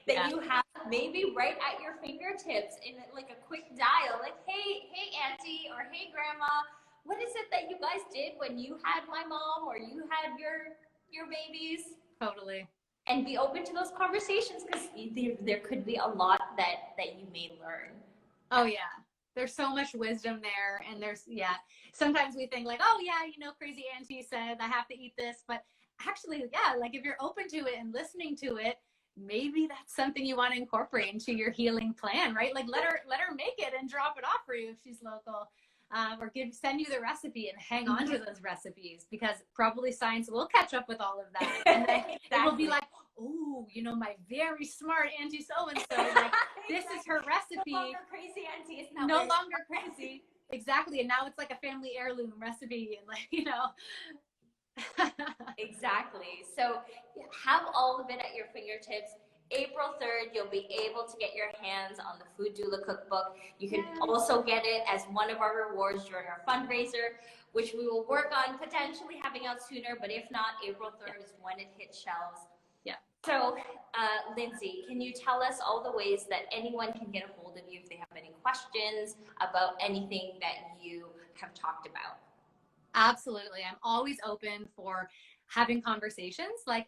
That you have maybe right at your fingertips in like a quick dial, like, hey auntie, or hey grandma, what is it that you guys did when you had my mom or you had your babies? Totally. And be open to those conversations, because there could be a lot that you may learn. Oh yeah, there's so much wisdom there, and sometimes we think like, oh yeah, crazy auntie said I have to eat this, but actually, yeah, like if you're open to it and listening to it, maybe that's something you want to incorporate into your healing plan, right? Like let her make it and drop it off for you if she's local. Or send you the recipe and hang on to those recipes, because probably science will catch up with all of that. And then it will be like, oh, my very smart auntie so-and-so, like, this is her recipe. No longer crazy auntie. It's no longer crazy. Exactly. And now it's like a family heirloom recipe, and Exactly. So have all of it at your fingertips. April 3rd, you'll be able to get your hands on the Food Doula Cookbook. You can also get it as one of our rewards during our fundraiser, which we will work on potentially having out sooner, but if not, April 3rd is when it hits shelves. Yeah. So, Lindsay, can you tell us all the ways that anyone can get a hold of you if they have any questions about anything that you have talked about? Absolutely. I'm always open for having conversations. Like,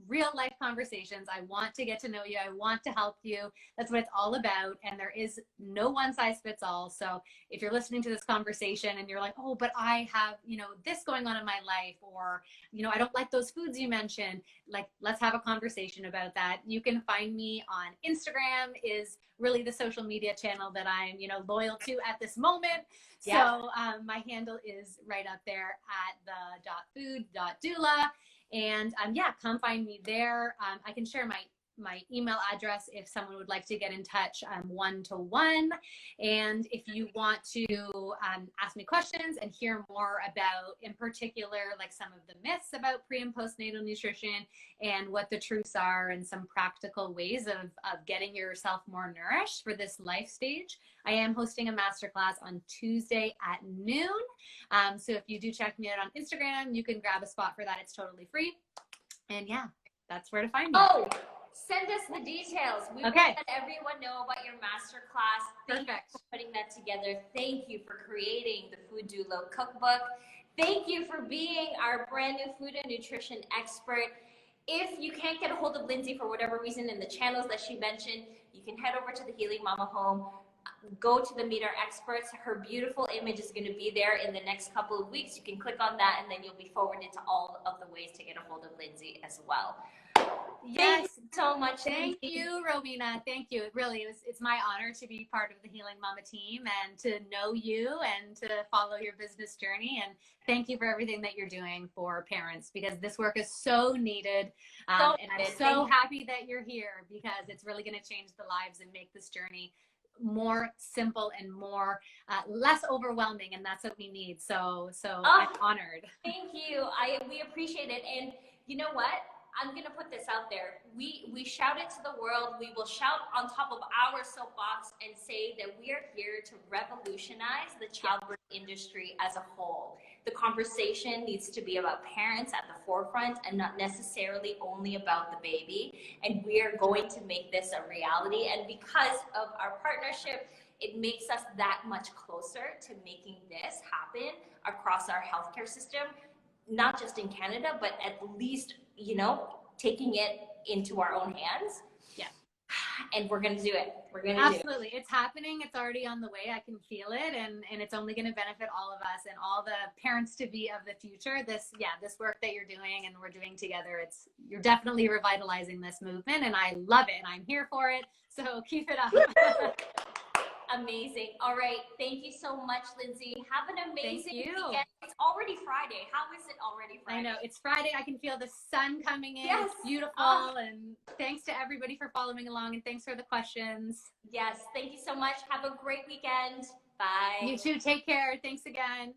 real life conversations. I want to get to know you. I want to help you. That's what it's all about. And there is no one size fits all. So if you're listening to this conversation and you're like, oh, but I have, this going on in my life, or, I don't like those foods you mentioned, like, let's have a conversation about that. You can find me on Instagram, is really the social media channel that I'm, loyal to at this moment. Yeah. So my handle is right up there at the .food.doula. And come find me there. I can share my email address if someone would like to get in touch one-to-one. And if you want to ask me questions and hear more about, in particular, like some of the myths about pre and postnatal nutrition and what the truths are, and some practical ways of getting yourself more nourished for this life stage, I am hosting a masterclass on Tuesday at noon. So if you do check me out on Instagram, you can grab a spot for that. It's totally free. And that's where to find me. Oh, send us the details. We want to let everyone know about your masterclass. Thank you for putting that together. Thank you for creating the Food Doula Cookbook. Thank you for being our brand new food and nutrition expert. If you can't get a hold of Lindsay for whatever reason in the channels that she mentioned, you can head over to the Healing Mama home. Go to the Meet Our Experts. Her beautiful image is going to be there in the next couple of weeks. You can click on that, and then you'll be forwarded to all of the ways to get a hold of Lindsay as well. Yes, thank you so much. Thank you, Romina. Thank you. It really is. It's my honor to be part of the Healing Mama team and to know you and to follow your business journey. And thank you for everything that you're doing for parents, because this work is so needed. And I'm so happy that you're here, because it's really going to change the lives and make this journey more simple and more less overwhelming, and that's what we need. So I'm honored. Thank you. We appreciate it. And you know what? I'm going to put this out there. We shout it to the world. We will shout on top of our soapbox and say that we are here to revolutionize the childbirth industry as a whole. The conversation needs to be about parents at the forefront and not necessarily only about the baby. And we are going to make this a reality. And because of our partnership, it makes us that much closer to making this happen across our healthcare system, not just in Canada, but at least, taking it into our own hands. Yeah. And we're going to do it. We're going to do it. Absolutely. It's happening. It's already on the way. I can feel it. And it's only going to benefit all of us and all the parents to be of the future. This work that you're doing and we're doing together, you're definitely revitalizing this movement, and I love it and I'm here for it. So keep it up. Amazing. All right. Thank you so much, Lindsay. Have an amazing weekend. It's already Friday. How is it already Friday? I know. It's Friday. I can feel the sun coming in. Yes. It's beautiful. And thanks to everybody for following along, and thanks for the questions. Yes. Thank you so much. Have a great weekend. Bye. You too. Take care. Thanks again.